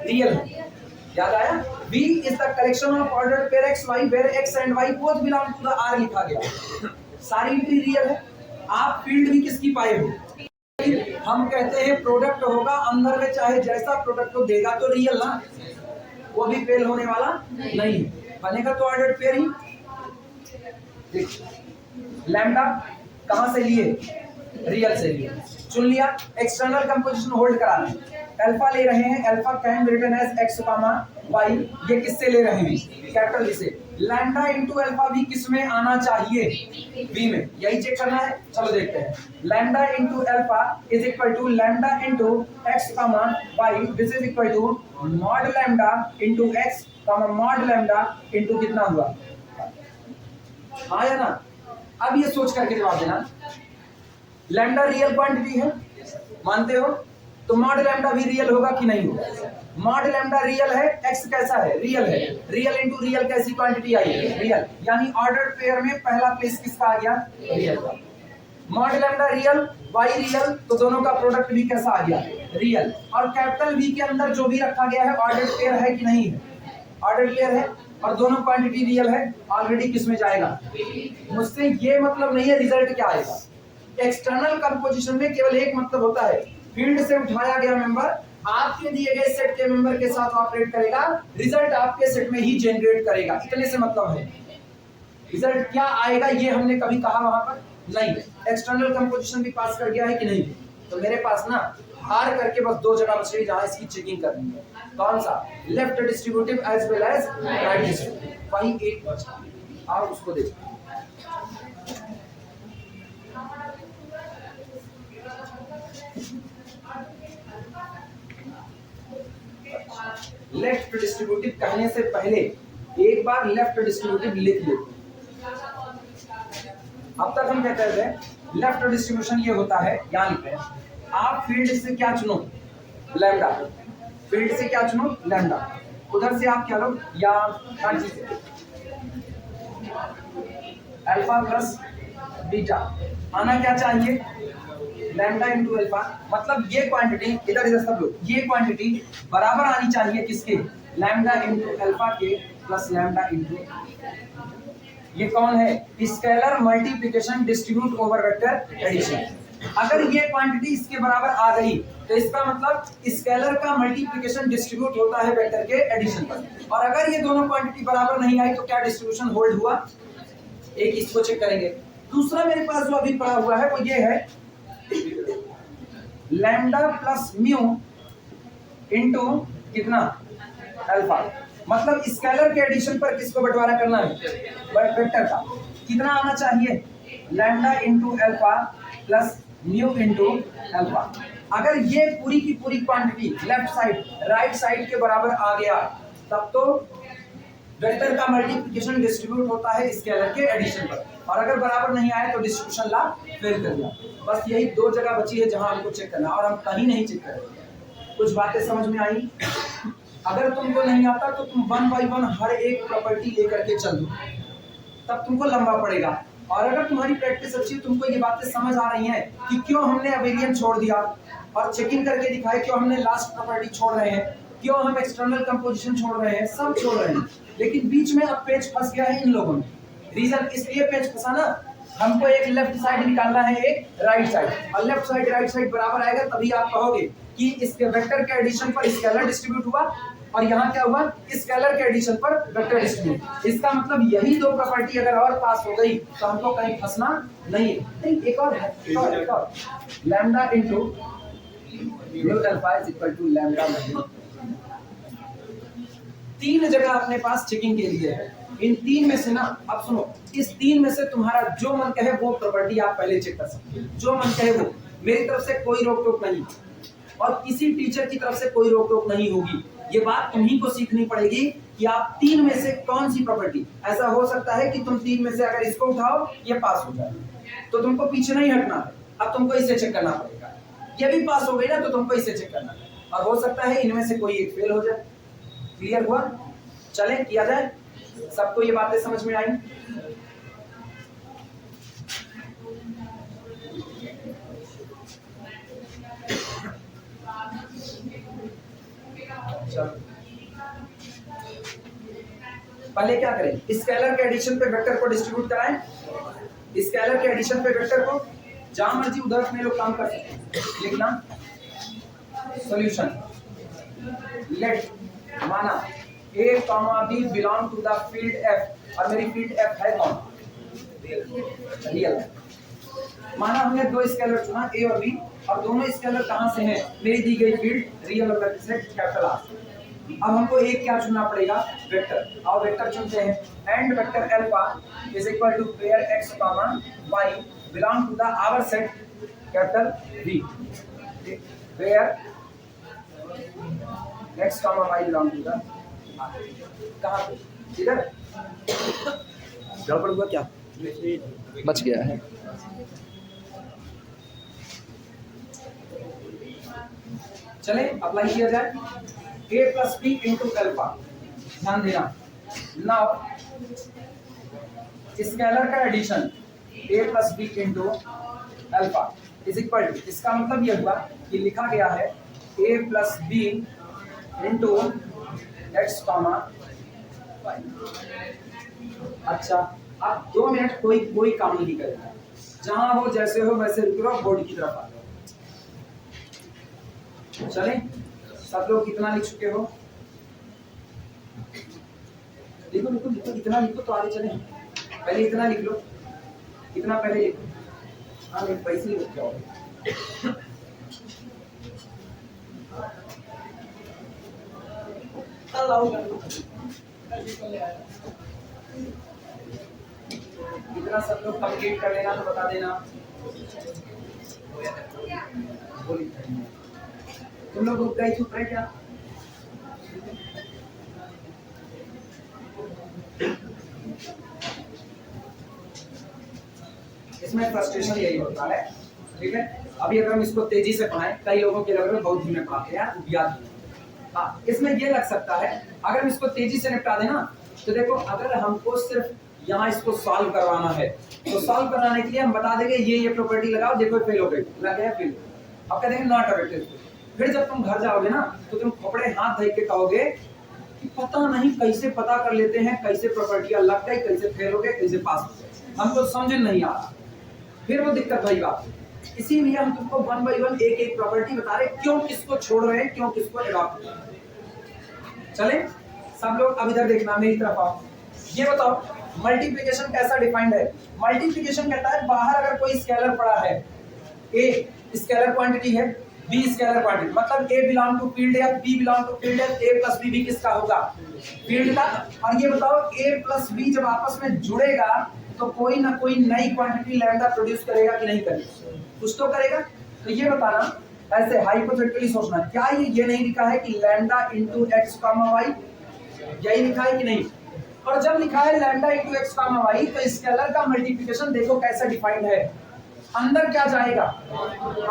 रियल है। याद आया? V is the collection of ordered pair x y where x and y both belong to the R लिखा गया। सारी एंट्री रियल है। आप फील्ड भी किसकी पाए हो? हम कहते हैं प्रोडक्ट होगा अंदर में, चाहे जैसा प्रोडक्ट हो देगा तो रियल ना, वो भी फेल होने वाला नहीं है, बनेगा तो ऑर्डर्ड पेयर ही। लैम्डा कहां से लिए? रियल से लिए, चुन लिया। एक्सटर्नल कंपोजिशन होल्ड करा लें, अल्फा ले रहे हैं, alpha can be written as x, y, ये किससे ले रहे हैं? कैपिटल V से। लैम्डा इनटू अल्फा भी किस में आना चाहिए? V में। यही चेक करना है, चलो देखते हैं। Lambda into alpha is equal to lambda into x, y, this is equal to mod lambda into x, mod lambda into कितना हुआ? हाँ या ना? अब ये सोच करके जवाब देना। लैम्डा रियल क्वांटिटी है, मानते हो? तो मॉड लैम्डा भी रियल होगा कि नहीं होगा? मॉड लैम्डा रियल है, x कैसा है? रियल है। रियल इनटू रियल कैसी क्वांटिटी आई? रियल। यानी ऑर्डर्ड पेयर में पहला प्लेस किसका आ गया? रियल का। Mod lambda real, y real, तो दोनों का प्रोडक्ट भी कैसा आ गया? रियल। और कैपिटल V के अंदर जो भी रखा गया है ऑर्डर्ड पेयर है कि नहीं है? ऑर्डर्ड पेयर है, और दोनों क्वांटिटी रियल है, ऑलरेडी किस में जाएगा? मुझसे ये मतलब नहीं है रिजल्ट क्या आएगा। एक्सटर्नल कंपोजिशन में केवल एक मतलब होता है, फील्ड से उठाया गया मेंबर आपके दिए गए सेट के मेंबर के साथ ऑपरेट करेगा, रिजल्ट आपके सेट में ही जनरेट करेगा, इतने से मतलब है। रिजल्ट क्या आएगा ये हमने कभी कहा वहां पर नहीं। एक्सटर्नल कंपोजिशन भी पास कर गया है कि नहीं? तो मेरे पास ना हार करके बस 2 जगह बच गई जहां इसकी चेकिंग करनी है। कौन सा? Left distributive as well as right distributive, वही एक बचा। आओ उसको देखो। लेफ्ट डिस्ट्रीब्यूटिव कहने से पहले एक बार लेफ्ट डिस्ट्रीब्यूटिव लिख लो। अब तक हम कहते थे लेफ्ट डिस्ट्रीब्यूशन ये होता है, यहां लिखते हैं आप फील्ड से क्या चुनो? लैम्डा। फील्ड से क्या चुनो? लैम्डा। उधर से आप क्या लो? या अल्फा प्लस बीटा आना क्या चाहिए? Lambda into alpha. मतलब ये क्वांटिटी इधर सब लोग, ये क्वांटिटी बराबर आनी चाहिए किसके? लैम्डा इंटू अल्फा के प्लस लैम्डा इंटू। ये कौन है? Scalar multiplication distribute over vector addition. अगर ये क्वांटिटी इसके बराबर आ गई तो इसका मतलब स्केलर का मल्टीप्लिकेशन डिस्ट्रीब्यूट होता है वेक्टर के एडिशन पर। और अगर ये दोनों क्वांटिटी बराबर नहीं आई तो क्या डिस्ट्रीब्यूशन होल्ड हुआ? एक इसको चेक करेंगे। दूसरा मेरे पास जो अभी पड़ा हुआ है वो ये है लैम्डा प्लस म्यू इंटू कितना? अल्फा। मतलब स्केलर के एडिशन पर किसको बंटवारा करना है? वेक्टर का। कितना आना चाहिए? Lambda into alpha plus mu into alpha. अगर ये पूरी की पूरी quantity left side right side के बराबर आ गया तब तो वेक्टर का मल्टीप्लिकेशन डिस्ट्रीब्यूट होता है स्केलर के एडिशन पर, और अगर बराबर नहीं आए तो डिस्ट्रीब्यूशन लॉ फेल कर दिया। बस यही दो जगह बची है जहां हमको चेक करना, और हम कहीं नहीं चेक करेंगे। कुछ बातें समझ में आई? अगर तुमको नहीं आता तो तुम 1 बाय 1 हर एक प्रॉपर्टी लेकर के चल दो, तब तुमको लंबा पड़ेगा। और अगर तुम्हारी प्रैक्टिस अच्छी है, तुमको ये बातें समझ आ रही हैं कि क्यों हमने अबेलियन छोड़ दिया और चेकिंग करके दिखाए, क्यों हमने लास्ट प्रॉपर्टी छोड़ रहे हैं, क्यों हम एक्सटर्नल कंपोजिशन छोड़ रहे हैं, सब छोड़ रहे हैं। लेकिन बीच में अब पेज फंस गया है इन लोगों में। रीजन इसलिए पेज फंसा ना, हमको एक लेफ्ट साइड निकालना है, एक राइट साइड, और लेफ्ट साइड राइट साइड बराबर आएगा तभी आप कहोगे कि इसके वेक्टर के एडिशन पर स्केलर डिस्ट्रीब्यूट हुआ, और यहाँ क्या हुआ, स्केलर के एडिशन पर वेक्टर डिस्ट्रीब्यूट। इसका मतलब यही दो प्रॉपर्टी अगर और पास हो गई तो हमको कहीं फंसना नहीं है। नहीं, एक और है, एक और lambda into mu alpha is equal to lambda mu. तीन जगह अपने पास चेकिंग के लिए है। इन तीन में से ना, अब सुनो, इस तीन में से तुम्हारा जो मन कहे वो प्रॉपर्टी आप पहले चेक कर सकते हो, जो मन कहे वो। मेरी तरफ से कोई रोक टोक नहीं, और किसी टीचर की तरफ से कोई रोक टोक नहीं होगी। ये बात तुम्ही को सीखनी पड़ेगी कि आप तीन में से कौन सी प्रॉपर्टी। ऐसा हो सकता है कि तुम तीन में से अगर इसको उठाओ ये पास हो जाए, तो तुमको पीछे नहीं हटना है, अब तुमको इसे चेक करना पड़ेगा। ये भी पास हो गई ना तो तुमको इसे चेक करना है, और हो सकता है इनमें से कोई एक फेल हो जाए। क्लियर हुआ? चले किया जाए। सबको ये बातें समझ में आई? चलो पहले क्या करें, स्केलर के एडिशन पे वेक्टर को डिस्ट्रीब्यूट कराएं। स्केलर के एडिशन पे वेक्टर को जहां मर्जी उधर अपने लोग काम कर सकते हैं। लिखना सॉल्यूशन, लेट माना A, B belong to the field F, और मेरी फील्ड F है कौन? रियल। माना हमने दो स्केलर चुना A और B, और दोनों स्केलर कहां से हैं? मेरी दी गई फील्ड रियल और सेट कैपिटल R। अब हमको एक क्या चुनना पड़ेगा? वेक्टर। और वेक्टर चुनते हैं, and vector alpha is equal to pair x, y belong to the our set capital V, where x, y belong to the, कहाँ पे? इधर गड़बड़ हुआ क्या? बच गया है। चले अप्लाई किया जाए। A plus b into alpha, ध्यान देना। नाउ स्केलर का addition A plus b into alpha is equal to, इसका मतलब यह हुआ कि लिखा गया है A plus b into x, y। अच्छा, अब 2 मिनट कोई काम नहीं करेगा, जहां हो जैसे हो वैसे रुक रहो, बोर्ड की तरफ आ जाओ। चले, सब लोग कितना लिख चुके हो? लिखो लिखो लिखो, इतना लिखो तो आगे चले। पहले इतना लिख लो, इतना पहले लिखो। हाँ, पैसे ही लिख जाओ। इतना सब लोग कंप्लीट कर लेना तो बता देना। तुम लोग रुक गए, चुप रहे क्या? इसमें फ्रस्ट्रेशन यही होता है, ठीक है। अभी अगर हम इसको तेजी से पढ़ाएं, कई लोगों के लग रहा है बहुत धीमे पढ़ाते हैं यार, याद। हाँ, इसमें ये लग सकता है अगर हम इसको तेजी से निपटा देना, तो देखो अगर हमको सिर्फ यहाँ इसको सॉल्व करवाना है, तो सॉल्व कराने के लिए हम बता देंगे ये प्रॉपर्टी लगाओ, देखो फेल हो गई, लग गया फेल। अब कह देंगे नॉट अ वेक्टर। फिर जब तुम घर जाओगे ना तो तुम खोपड़े हाथ धो के कहोगे कि पता नहीं कैसे पता कर लेते हैं, कैसे प्रॉपर्टियां लग गई, कैसे फेल हो गए, कैसे पास हो गए, हमको समझ नहीं आ रहा। फिर वो दिक्कत भाई बात। इसीलिए हम तुमको 1 बाय 1 एक एक प्रॉपर्टी बता रहे, क्यों किसको छोड़ रहे हैं, क्यों किसको एडॉप्ट कर रहे हैं। चले सब लोग अब इधर देखना, मेरी तरफ आओ। ये बताओ मल्टीप्लिकेशन कैसा डिफाइंड है? मल्टीप्लिकेशन कहता है बाहर अगर कोई स्केलर पड़ा है, A स्केलर क्वांटिटी है, B स्केलर क्वांटिटी, मतलब A बिलोंग टू फील्ड है, B बिलोंग टू फील्ड है, A प्लस B भी किसका होगा? फील्ड का। और ये बताओ A प्लस B जब आपस में जुड़ेगा तो कोई ना कोई नई क्वांटिटी लैम्डा प्रोड्यूस करेगा कि नहीं करेगा? कुछ तो करेगा। तो ये बताना, ऐसे हाइपोथेटिकली सोचना, क्या ये नहीं लिखा है कि lambda into x comma y यही लिखा है कि नहीं? और जब लिखा है lambda into x comma y, तो स्केलर का मल्टीप्लिकेशन देखो कैसा डिफाइंड है। अंदर क्या जाएगा?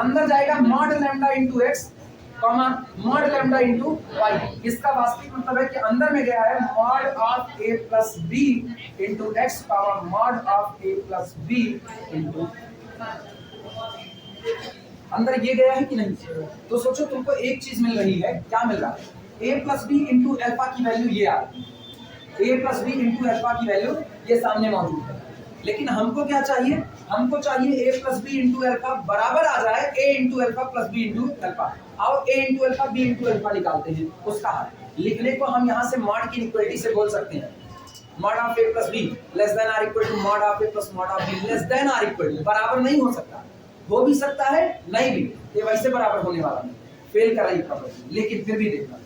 अंदर जाएगा mod lambda into x comma mod lambda into y. इसका वास्तविक मतलब है कि अंदर में गया है mod of a plus b into x comma mod of a plus b into, अंदर ये गया है कि नहीं? तो सोचो तुमको एक चीज मिल रही है, क्या मिल रहा है? A plus b into alpha की वैल्यू ये आ रही है, a plus b into alpha की वैल्यू ये सामने मौजूद है। लेकिन हमको क्या चाहिए? हमको चाहिए a plus b into alpha बराबर आ जाए a into alpha plus b into alpha. आओ a into alpha b into alpha निकालते हैं। उसका हल लिखने को हम यहाँ से मॉड की इक्वलिटी से बोल सकते हैं, mod of a plus b less than or equal to mod of a plus mod of b less than or equal to. बराबर नहीं हो सकता, हो भी सकता है नहीं भी, ये वैसे बराबर होने वाला नहीं, फेल कर रही प्रॉपर्टी। लेकिन फिर भी देखना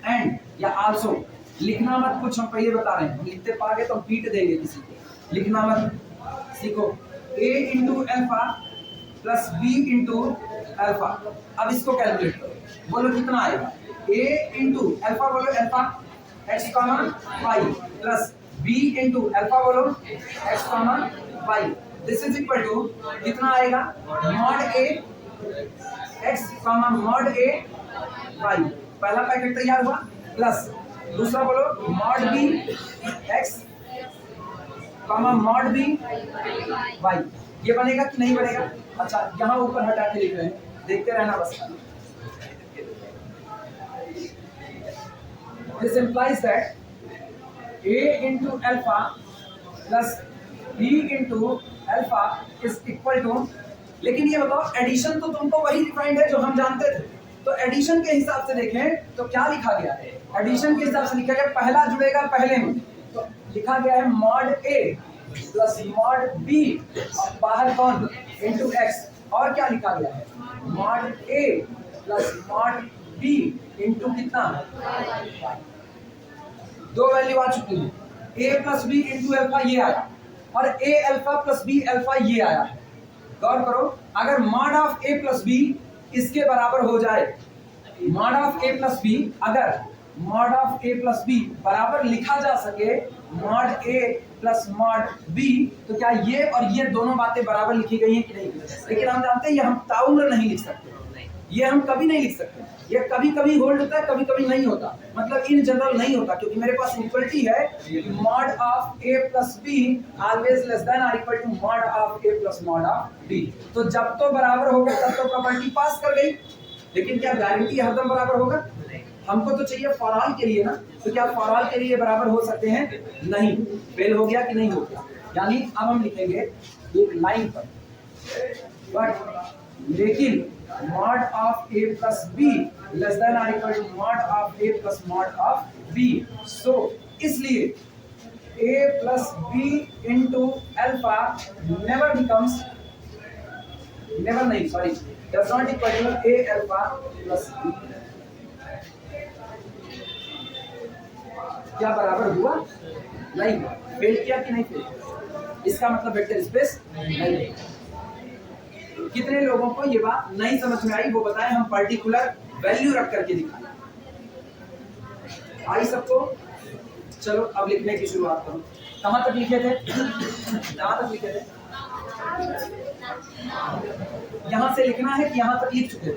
एंड या आल्सो लिखना मत, कुछ हम पहले बता रहे हैं, लिखते पागे तो हम पीट देंगे किसी को। लिखना मत, सीखो a into alpha plus b into alpha. अब इसको कैलकुलेट करो, बोलो कितना आएगा? a इंटू एल्फा, बोलो alpha x comma y plus b into alpha, बोलो x comma y। This is equal to कितना आएगा? Mod a x comma mod a y। पहला पैकेट तैयार हुआ, प्लस दूसरा बोलो mod b x comma mod b y. ये बनेगा कि नहीं बनेगा? अच्छा यहाँ ऊपर हटा के लिख रहे हैं, देखते रहना बस। This implies that a into alpha plus b into alpha is equal to, लेकिन ये बताओ एडिशन तो तुमको वही डिफाइंड है जो हम जानते थे, तो एडिशन के हिसाब से देखें तो क्या लिखा गया है? एडिशन के हिसाब से लिखा गया पहला जुड़ेगा पहले में, तो लिखा गया है mod a plus mod b और बाहर कौन? Into x. और क्या लिखा गया है? Mod a plus mod b into कितना? दो वैल्यू आ चुकी है, a plus b into alpha ये आया और a alpha plus b alpha ये आया है। गौर करो, अगर mod of a plus b इसके बराबर हो जाए, mod of a plus b, अगर mod of a plus B बराबर लिखा जा सके mod a plus mod B, तो क्या ये और ये दोनों बातें बराबर लिखी गई हैं कि नहीं? लेकिन हम जानते हैं ये हम ताउम्र नहीं लिख सकते, ये हम कभी नहीं लिख सकते, ये कभी कभी होल्ड होता है कभी कभी नहीं होता, मतलब इन जनरल नहीं होता, क्योंकि मेरे पास इक्वलिटी है mod of a plus b always less than और equal to mod of a plus mod of b. तो जब तो बराबर होगा तब तो प्रॉपर्टी पास कर गई, लेकिन क्या गारंटी हरदम बराबर होगा? हमको तो चाहिए फॉर ऑल के लिए ना, तो क्या फॉर ऑल के लिए बराबर हो सकते हैं? नहीं। फेल हो गया कि नहीं हो गया? यानी अब हम लिखेंगे एक लाइन पर, बट लेकिन mod of a plus b less than और equal to mod of a plus mod of b. So इसलिए a plus b into alpha never becomes, never नहीं sorry, does not equal to a alpha plus b. क्या बराबर हुआ? नहीं। फेल किया कि नहीं फेल? इसका मतलब वेक्टर स्पेस नहीं। कितने लोगों को ये बात नहीं समझ में आई वो बताएं, हम पर्टिकुलर वैल्यू रख करके दिखाएं। आई सबको? चलो अब लिखने की शुरुआत करो। कहां तक लिखे थे? कहां तक लिखे थे? यहां से लिखना है कि यहां तक लिख चुके थे?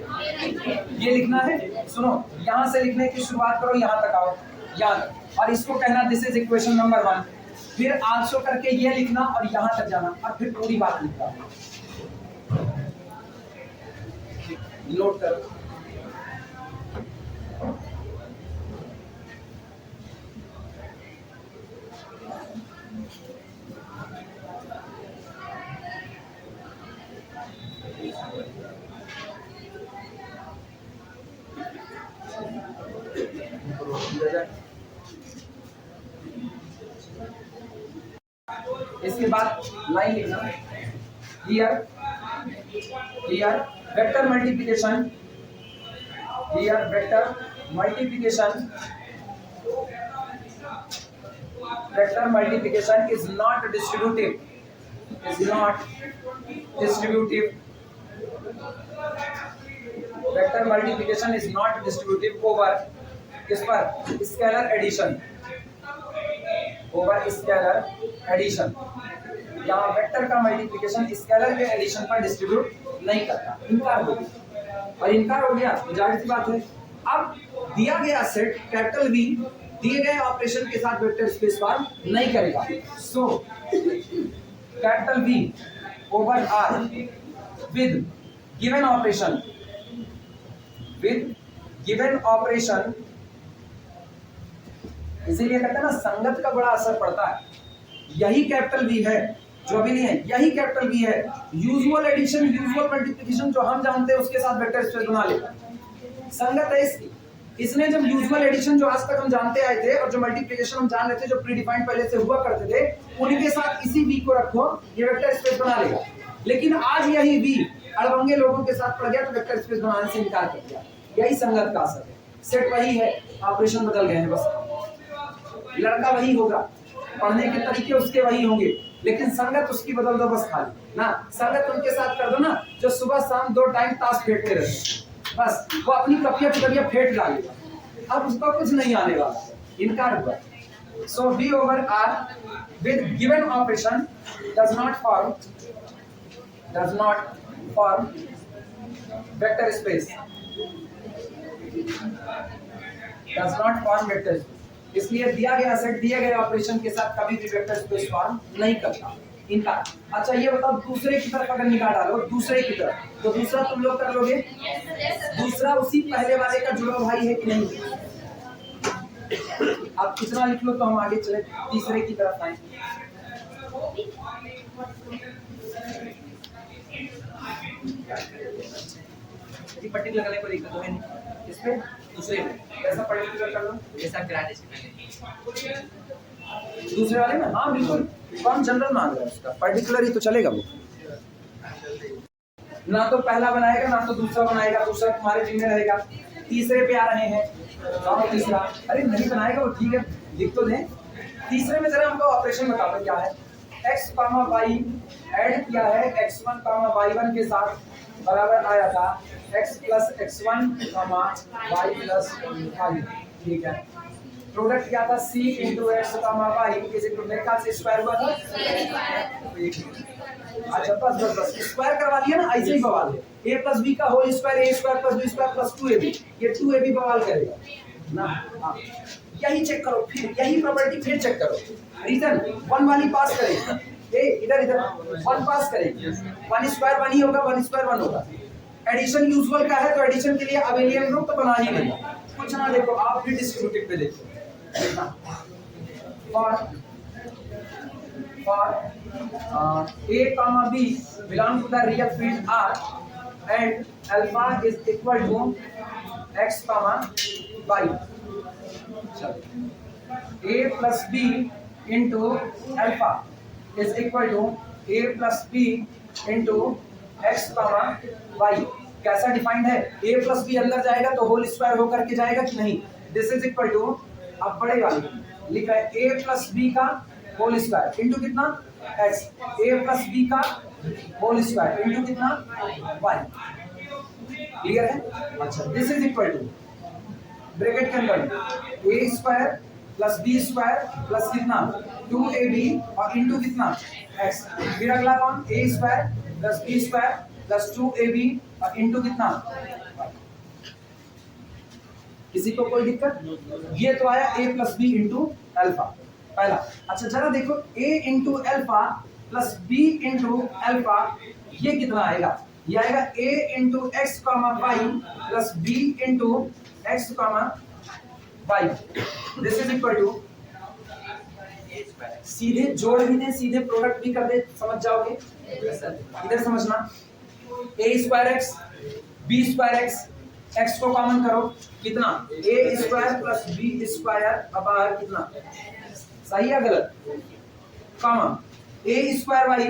ये लिखना है। सुनो, यहां से लिखने की शुरुआत करो, यहां तक आओ, यहां तक, और इसको कहना दिस इज इक्वेशन नंबर 1, फिर आल्सो करके ये लिखना और यहां तक जाना और फिर पूरी बात लिखना। नोट करो। इसके बाद लाइन लिखना, here vector multiplication, here vector multiplication is not distributive, vector multiplication is not distributive over किस पर? Scalar addition over scalar addition. यहाँ वेक्टर का मल्टीप्लिकेशन स्केलर के एडिशन पर डिस्ट्रीब्यूट नहीं करता, इनकार हो गया। और इनकार हो गया तो जाहिर सी बात है अब दिया गया सेट कैपिटल V दिए गए ऑपरेशन के साथ वेक्टर स्पेस फॉर्म नहीं करेगा। So capital V over R with given operation इसीलिए कहते हैं ना संगत का बड़ा असर पड़ता है। यही कैपिटल V है जो अभी नहीं है, यही कैपिटल V है। यूजुअल एडिशन यूजुअल मल्टीप्लिकेशन जो हम जानते हैं उसके साथ वेक्टर स्पेस बना लेगा, संगत है इसकी। इसने जब यूजुअल एडिशन जो आज तक हम जानते आए थे और जो मल्टीप्लिकेशन हम जान रहे थे जो प्री डिफाइंड पहले से हुआ करते थे उनके साथ इसी V को रखो, ये वेक्टर स्पेस बना लेगा। लेकिन आज यही V अड़भंगे लोगों के साथ पड़ गया तो वेक्टर स्पेस बनाने से इनकार कर दिया। यही संगत का असर है। सेट वही है, ऑपरेशन बदल गए हैं बस। लड़का वही होगा, पढ़ने के तरीके उसके वही होंगे, लेकिन संगत उसकी बदल दो बस खाली ना। संगत उनके साथ कर दो ना जो सुबह शाम 2 टाइम ताश फेंटते रहते, बस वो अपनी कपिया कपिया फेंट डालेगा, अब उसका कुछ नहीं आने वाला, इनकार हुआ। सो V over R with given operation does not form vector space, does not form vector space। इसलिए दिया गया सेट दिए गए ऑपरेशन के साथ कभी भी वेक्टर स्पेस फॉर्म नहीं करता, इनकार। अच्छा ये बताओ दूसरे की तरफ अगर निगाह डालो दूसरे की तरफ तो दूसरा तुम लोग कर लोगे? दूसरा उसी पहले वाले का जुड़ा भाई है कि नहीं? आप कितना लिख लो तो हम आगे चले तीसरे की तरफ आए। पर्टिकुलर करने को दिक्कत है नहीं, इस पे दूसरे ऐसा पर्टिकुलर कर लो जैसा ग्राडेश दूसरे वाले में। हाँ बिल्कुल, कौन जनरल मांग रहा है उसका, पर्टिकुलर ही तो चलेगा वो। ना तो पहला बनाएगा ना तो दूसरा बनाएगा, दूसरा तुम्हारे जिम्मे रहेगा। तीसरे पे आ रहे हैं, तीसरा अरे नहीं बनाएगा वो, ठीक है लिख तो दें। तीसरे में जरा हमको ऑपरेशन बता दो क्या है। x, y ऐड किया है x1, y1 के साथ बराबर आया था x plus x1, y plus y, ठीक है। प्रोडक्ट क्या था c into x, y is equal मेरे ख्याल से स्क्वायर हुआ था। अच्छा बस स्क्वायर करवा लिया ना, ऐसे ही बवाल है। a plus b का whole square, a square plus b square plus 2ab, ये 2ab बवाल करेगा ना। हाँ यही चेक करो, फिर यही प्रॉपर्टी फिर चेक करो। रीजन 1 वाली पास करें, इधर 1 पास करेंगे, 1 स्क्वायर 1 ही होगा, 1 स्क्वायर 1 होगा। एडिशन यूजुअल का है तो एडिशन के लिए अबेलियन ग्रुप तो बना ही नहीं, कुछ ना देखो आप भी डिस्ट्रीब्यूटिव पे देखो। for a comma b belong to the real field R and alpha is equal to x comma y, a plus b into alpha is equal to a plus b into x comma y। कैसा डिफाइंड है? a plus b अंदर जाएगा तो होल स्क्वायर होकर के जाएगा कि नहीं? दिस इज इक्वल टू, अब बड़े वाले लिखा है a plus b का होल स्क्वायर इनटू कितना x, a plus b का होल स्क्वायर इनटू कितना y। क्लियर है? अच्छा this is equal to bracket के अंदर a square plus b square plus कितना 2ab और इनटू कितना x। फिर अगला कौन? a square plus b square plus 2ab और इनटू कितना। किसी को कोई दिक्कत? ये तो आया a plus b into alpha पहला। अच्छा जरा देखो a into alpha plus b into alpha ये कितना आएगा? ये आएगा a into x comma y plus b into x comma y. This is equal to, सीधे जोड़ भी दे सीधे प्रोडक्ट भी कर दे, समझ जाओगे। इधर समझना, a square x b square x, x को कॉमन करो कितना a square plus b square अब बाहर कितना, सही है गलत? Common a square y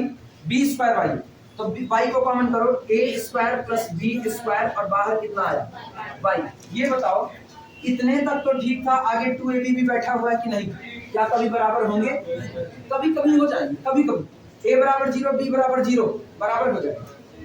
b square y, तो y को कॉमन करो a square plus b square और बाहर कितना आया y। ये बताओ इतने तक तो ठीक था, आगे 2ab भी बैठा हुआ है कि नहीं? क्या कभी बराबर होंगे? कभी कभी हो जाएंगे, कभी कभी a बराबर 0 b बराबर 0 बराबर हो जाए,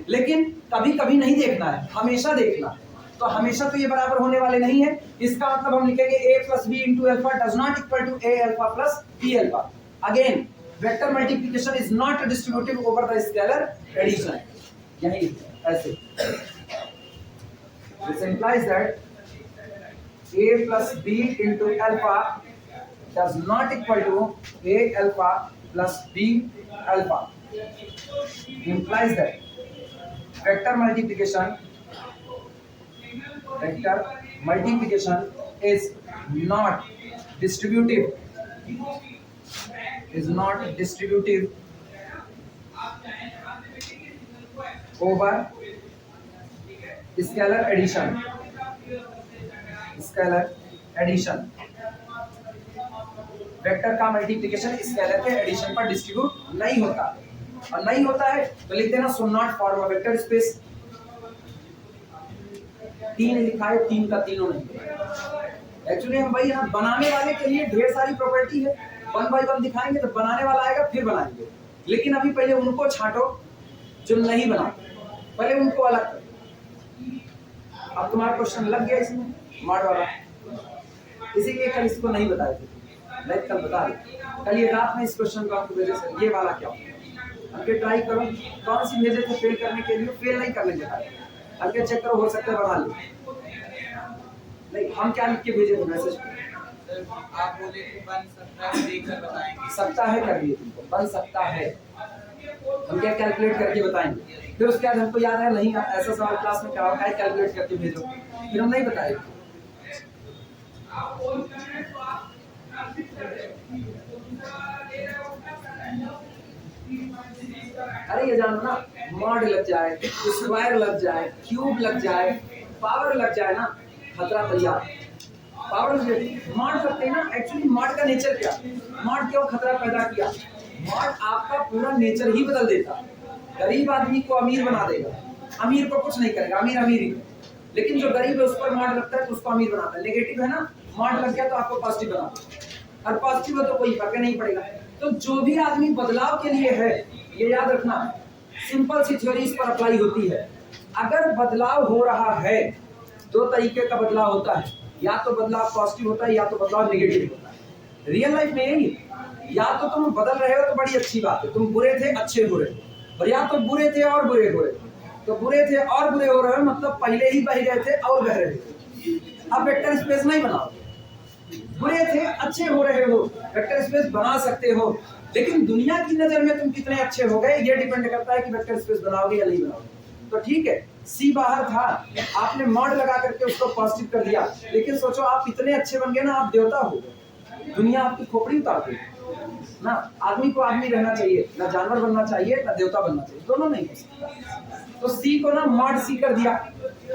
लेकिन कभी कभी नहीं देखना है, हमेशा देखना। तो हमेशा तो ये बराबर होने वाले नहीं है। इसका मतलब हम लिखेंगे a plus b into alpha does not equal to a alpha plus b alpha. Again vector multiplication is not distributive over the scalar addition. यही ऐसे this implies that a plus b into alpha does not equal to a alpha plus b alpha. Implies that vector multiplication is not distributive over scalar addition. Vector का मल्टीप्लिकेशन स्केलर के एडिशन पर डिस्ट्रीब्यूट नहीं होता, और नहीं होता है तो लिख देना so not form a vector space. 3 लिखा है, 3 का तीनों नहीं। एक्चुअली हम भाई यहाँ बनाने वाले के लिए ढेर सारी प्रॉपर्टी है, 1 बाय 1 दिखाएंगे तो बनाने वाला आएगा फिर बनाएंगे, लेकिन अभी पहले उनको छांटो जो नहीं बनाते, पहले उनको अलग। अब तुम्हारा क्वेश्चन लग गया इसमें मॉड वाला, इसीलिए कल इसको नहीं बताए थे, नहीं कल बता दे। कल ये रात में इस क्वेश्चन को आपको भेजे सर ये वाला क्या हल्के ट्राई करो, कौन सी भेजे थे फेल करने के लिए, फेल नहीं करने देता है, हल्के चेक करो, हो सकता है बना ले। नहीं हम क्या लिख के भेजे थे मैसेज पे, आप बोले कि बन सकता है, देखकर बताएंगे। सकता है कर दिए तुमको, बन सकता है हम क्या कैलकुलेट करके बताएंगे, फिर उसके बाद हमको याद है नहीं ऐसा सवाल क्लास में क्या होगा है कैलकुलेट करके भेजो, फिर हम नहीं बताए। अरे ये जानो ना, मॉड लग जाए, स्क्वायर लग जाए, क्यूब लग जाए, पावर लग जाए ना, खतरा तैयार। पावर मॉड करते हैं ना, एक्चुअली मॉड का नेचर क्या, मॉड क्यों खतरा पैदा किया, मॉड आपका पूरा नेचर ही बदल देता। गरीब आदमी को अमीर बना देगा, अमीर को कुछ नहीं करेगा, अमीर अमीर ही, लेकिन जो गरीब है उस पर मॉड लगता है तो उसको अमीर बनाता है। नेगेटिव है ना, मॉड लग गया तो आपको पॉजिटिव बनाता है, और पॉजिटिव है तो कोई फर्क नहीं पड़ेगा। तो जो भी आदमी बदलाव के लिए है, ये याद रखना, सिंपल सी थ्योरी इस पर अप्लाई होती है। अगर बदलाव हो रहा है, 2 तरीके का बदलाव होता है, या तो बदलाव पॉजिटिव होता है या तो बदलाव नेगेटिव होता है। रियल लाइफ में यही, या तो तुम बदल रहे हो तो बड़ी अच्छी बात है, तुम बुरे थे अच्छे हो रहे, और या तो बुरे थे और बुरे हो रहे। तो बुरे थे और बुरे हो रहे हो मतलब पहले ही बह गए थे और बह रहे थे, अब वेक्टर स्पेस नहीं बनाओ। बुरे थे अच्छे हो रहे हो, वेक्टर स्पेस बना सकते हो, लेकिन दुनिया की नजर में तुम कितने अच्छे हो गए ये डिपेंड करता है कि वेक्टर स्पेस बनाओगे या नहीं बनाओगे। तो ठीक है, सी बाहर था, आपने मॉड लगा करके उसको पॉजिटिव कर दिया, लेकिन सोचो आप इतने अच्छे बन गए ना, आप देवता हो गए, दुनिया आपकी खोपड़ी उतार दी ना। आदमी को आदमी रहना चाहिए, ना जानवर बनना चाहिए, ना देवता बनना चाहिए, दोनों नहीं हो सकता। तो सी को ना मॉड सी कर दिया।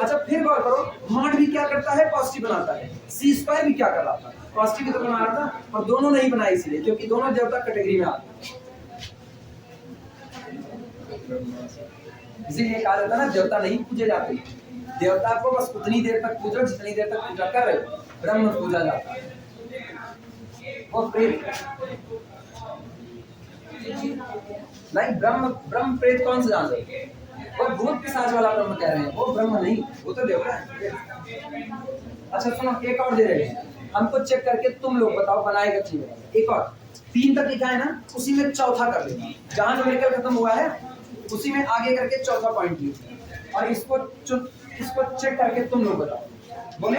अच्छा फिर गौर करो, मॉड भी क्या करता है, पॉजिटिव बनाता है, सी स्क्वायर भी क्या कर रहा था, पॉजिटिव भी तो बना रहा था, और दोनों नहीं बनाए इसलिए क्योंकि दोनों देवता कैटेगरी में आते हैं। इसीलिए कहा जाता है ना, देवता नहीं पूजे जाते, देवता को बस उतनी देर तक पूजो जितनी देर तक पूजा कर रहे हो, ब्रह्म पूजा जाता है। वो प्रेत नहीं, ब्रह्म प्रेत कौन से जानते हो, वो भूत पिशाच वाला ब्रह्म कह रहे हैं, वो ब्रह्म नहीं, वो तो देवता है। अच्छा सुनो, एक और दे रहे हैं हमको, चेक करके तुम लोग बताओ बनाएगा कि नहीं। एक और 3 तक लिखा है ना, उसी में चौथा कर लेना, जहां न्यूमेरिकल खत्म हुआ है उसी में आगे करके चौथा पॉइंट लिखो, और इसको चेक करके तुम लोग बताओ, बोले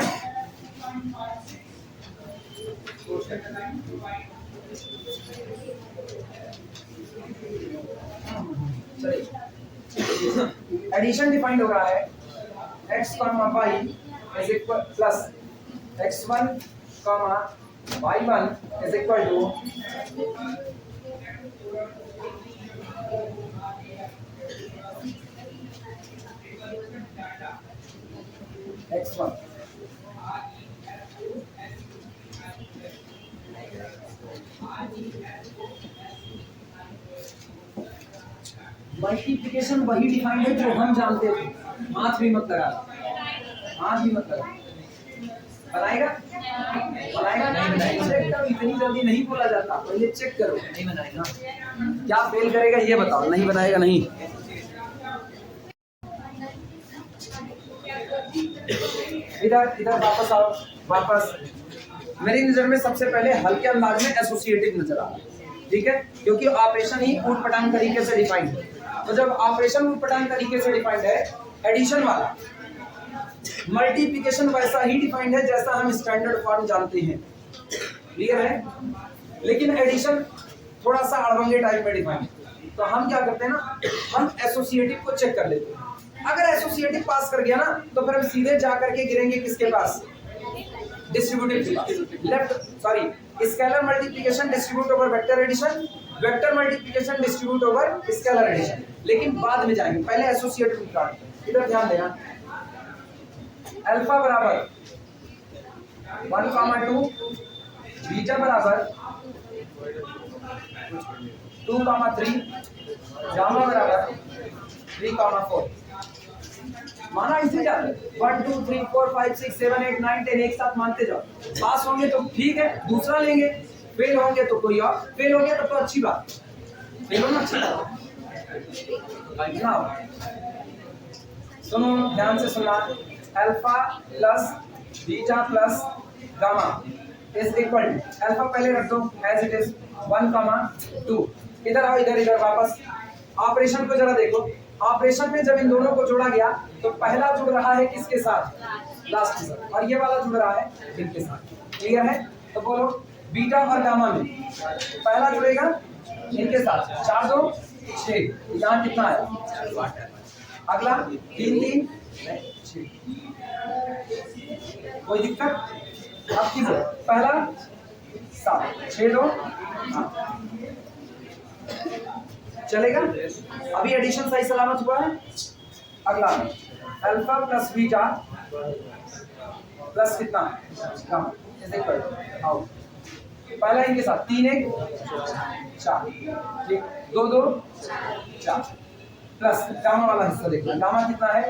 एडिशन डिफाइंड हो रहा है, x, y is equal plus x1, y1 is equal to x1 multiplication वही डिफाइंड है जो हम जानते थे, हाथ भी मत लगा, हाथ भी मत लगा, बनाएगा नहीं बनाएगा, चेक करो, इतनी जल्दी नहीं बोला जाता, पहले चेक करो, नहीं बनाएगा, क्या फेल करेगा ये बताओ, नहीं बनाएगा नहीं। इधर इधर वापस आओ, वापस। मेरी नजर में सबसे पहले हल्के अंदाज में एसोसिएटिव नजर आ रहा है, ठीक है, क्योंकि ऑपरेशन ही ऊटपटांग तरीके से डिफाइंड है। तो जब ऑपरेशन ऊटपटांग तरीके से डिफाइंड है, एडिशन वाला, मल्टीप्लिकेशन वैसा ही डिफाइंड है जैसा हम स्टैंडर्ड फॉर्म जानते हैं, क्लियर है। लेकिन एडिशन थोड़ा सा अड़भंगे टाइप में डिफाइंड है। तो हम क्या करते हैं ना, हम एसोसिएटिव को चेक कर लेते हैं। अगर एसोसिएटिव पास कर गया ना, तो फिर हम सीधे जा करके गिरेंगे किसके पास, डिस्ट्रीब्यूटिव के पास। Left sorry, scalar multiplication distribute over vector addition, vector multiplication distribute over scalar addition, लेकिन बाद में जाएंगे, पहले एसोसिएटिव निकाल। इधर ध्यान देना, अल्फा बराबर 1,2, बीटा बराबर 2,3, गामा बराबर 3,4। माना इसी जाते 1 2 3 4 5 6 7 8 9 10 एक साथ मानते जाओ। पास होंगे तो ठीक है, दूसरा लेंगे, फेल होंगे तो कोई और, फेल हो गया तो अच्छी बात, फेल होना अच्छी बात ना। सुनो ध्यान से सुनना, alpha plus beta plus gamma is equal to, alpha पहले रख दो एज इट इज 1,2। इधर आओ, इधर इधर वापस। ऑपरेशन को जरा देखो, ऑपरेशन में जब इन दोनों को जोड़ा गया तो पहला जुड़ रहा है किसके साथ, लास्ट के साथ, और ये वाला जुड़ रहा है इनके साथ, क्लियर है। तो बोलो बीटा और गामा में पहला जुड़ेगा इनके साथ, 4 2 6, यहाँ कितना है, अगला 3 3 6, कोई दिक्कत। अब कीजिए, पहला 7 6 2 चलेगा। अभी एडिशन सही सलामत हुआ है। अगला अल्फा प्लस बीटा प्लस कितना गामा इज इक्वल आओ, पहला इनके साथ 3 1 4, ठीक, 2 2 4 प्लस गामा वाला हिस्सा देखना, गामा कितना है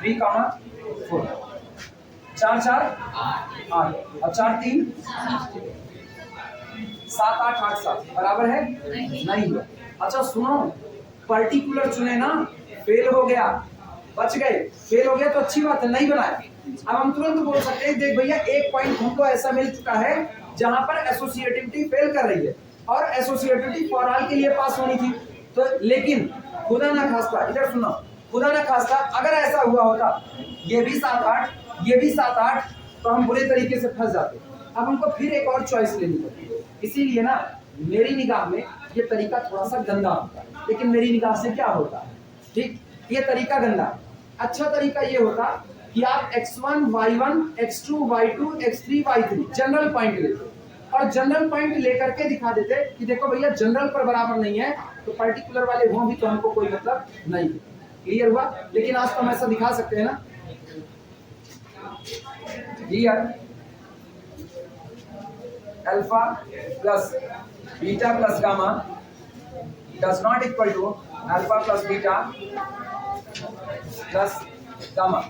3,4, 4 4 8 और 4 3 7 8 8 7 बराबर है, नहीं हुआ। अच्छा सुनो, पर्टिकुलर चुने ना, फेल हो गया, बच गए, फेल हो गया तो अच्छी बात है, नहीं बनाया। अब हम तुरंत बोल सकते हैं देख भैया एक पॉइंट हमको ऐसा मिल चुका है जहां पर एसोसिएटिविटी फेल कर रही है और एसोसिएटिविटी फॉर ऑल के लिए पास होनी थी। तो लेकिन खुदा ना खास्ता, इधर सुनो, खुदा ना खास्ता अगर ऐसा हुआ होता, ये भी 7 8 ये भी 7 8, तो हम बुरे तरीके से फंस जाते। अब हमको फिर एक और चॉइस लेनी पड़ती, इसीलिए ना मेरी निगाह में ये तरीका थोड़ा सा गंदा होता है, लेकिन मेरी निगाह से क्या होता है, ठीक, ये तरीका गंदा। अच्छा तरीका ये होता कि आप x1 y1 x2 y2 x3 y3 general point लेते और जनरल पॉइंट लेकर के दिखा देते कि देखो भैया जनरल पर बराबर नहीं है, तो पर्टिकुलर वाले हों भी तो हमको कोई मतलब नहीं। क्लियर हुआ। लेकिन आज तो हम ऐसा दिखा सकते हैं ना, clear, alpha plus beta plus gamma does not equal to alpha plus beta plus gamma,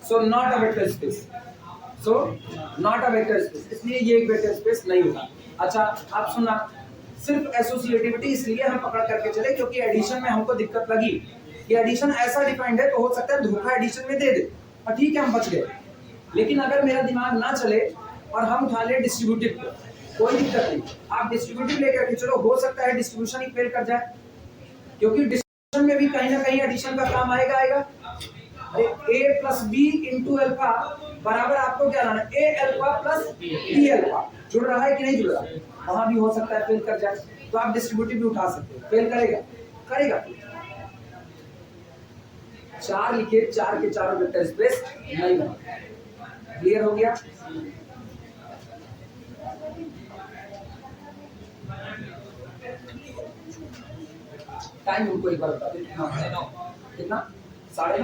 so not a vector space, so not a vector space, इसलिए ये एक वेक्टर स्पेस नहीं होगा। अच्छा आप सुनना, सिर्फ एसोसिएटिविटी इसलिए हम पकड़ करके चले क्योंकि एडिशन में हमको दिक्कत लगी, ये एडिशन ऐसा डिफाइंड है तो हो सकता है धोखा एडिशन में दे दे, और ठीक है हम बच गए। लेकिन अगर मेरा दिमाग ना चले और हम उठा ले डिस्ट्रीब्यूटिव को, कोई दिक्कत नहीं, आप डिस्ट्रीब्यूटिव लेकर के चलो, हो सकता है डिस्ट्रीब्यूशन ही फेल कर जाए, क्योंकि डिस्ट्रीब्यूशन में भी कहीं ना कहीं एडिशन का काम आएगा। अरे a plus b into alpha बराबर आपको क्या लाना, a alpha plus b alpha, जुड़ रहा है कि नहीं जुड़ रहा, वहां भी हो सकता है फेल कर जाए, तो आप डिस्ट्रीब्यूटिव भी उठा सकते हो, फेल करेगा करेगा। 4 लिखिए, 4 के चारों वेक्टर स्पेस नहीं बना। क्लियर हो गया। टाइम उनको एक बार बता दो कितना, 9:30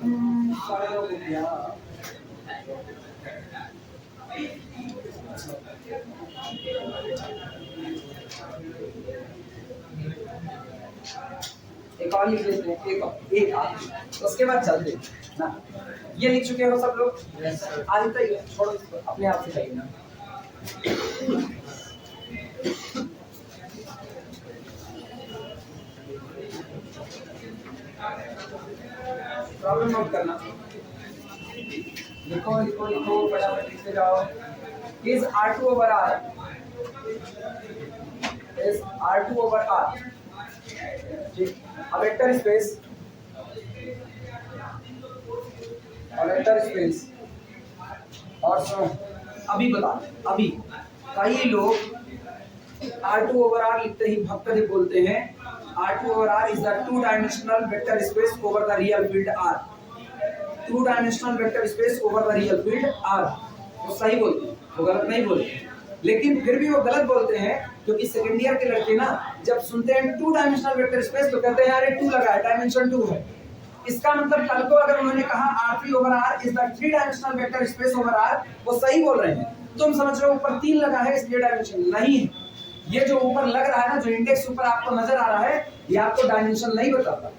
9:30 हो गया। एक और लिख लेते हैं, एक और उसके बाद चलते ना। ये लिख चुके हो सब लोग, आज तक छोड़ो, अपने आप से करिए ना। प्रॉब्लम नोट करना, लिखो लिखो लिखो, फटाफट लिखते जाओ। Is R2 over R, is R2 over R, ठीक। अब वेक्टर स्पेस, और सुनो, अभी बता, अभी कई लोग R2 over R लिखते ही भक्कड़ बोलते हैं R2 over R is the two dimensional vector space over the real field R, two dimensional vector space over the real field R। वो सही बोलते हैं, वो गलत नहीं बोलते, लेकिन फिर भी वो गलत बोलते हैं क्योंकि सेकेंड ईयर के लड़के ना जब सुनते हैं टू डायमेंशनल वेक्टर स्पेस तो कहते हैं यार ये 2 लगा है, डायमेंशन 2 है। इसका मतलब कल को अगर उन्होंने कहा R3 over R is the 3 dimensional vector space over R, वो सही बोल रहे हैं। तुम समझ रहे हो ऊपर 3 लगा है इसलिए डायमेंशन नहीं है। ये जो ऊपर लग रहा है ना, जो इंडेक्स ऊपर आपको नजर आ रहा है, ये आपको डायमेंशन नहीं बताता,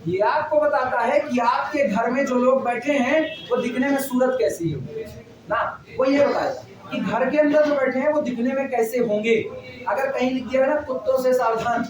ये आपको बताता है कि आपके घर में जो लोग बैठे हैं वो दिखने में सूरत कैसी है ना, वो ये बताएगा कि घर के अंदर जो बैठे हैं वो दिखने में कैसे होंगे। अगर कहीं लिख दिया ना कुत्तों से सावधान,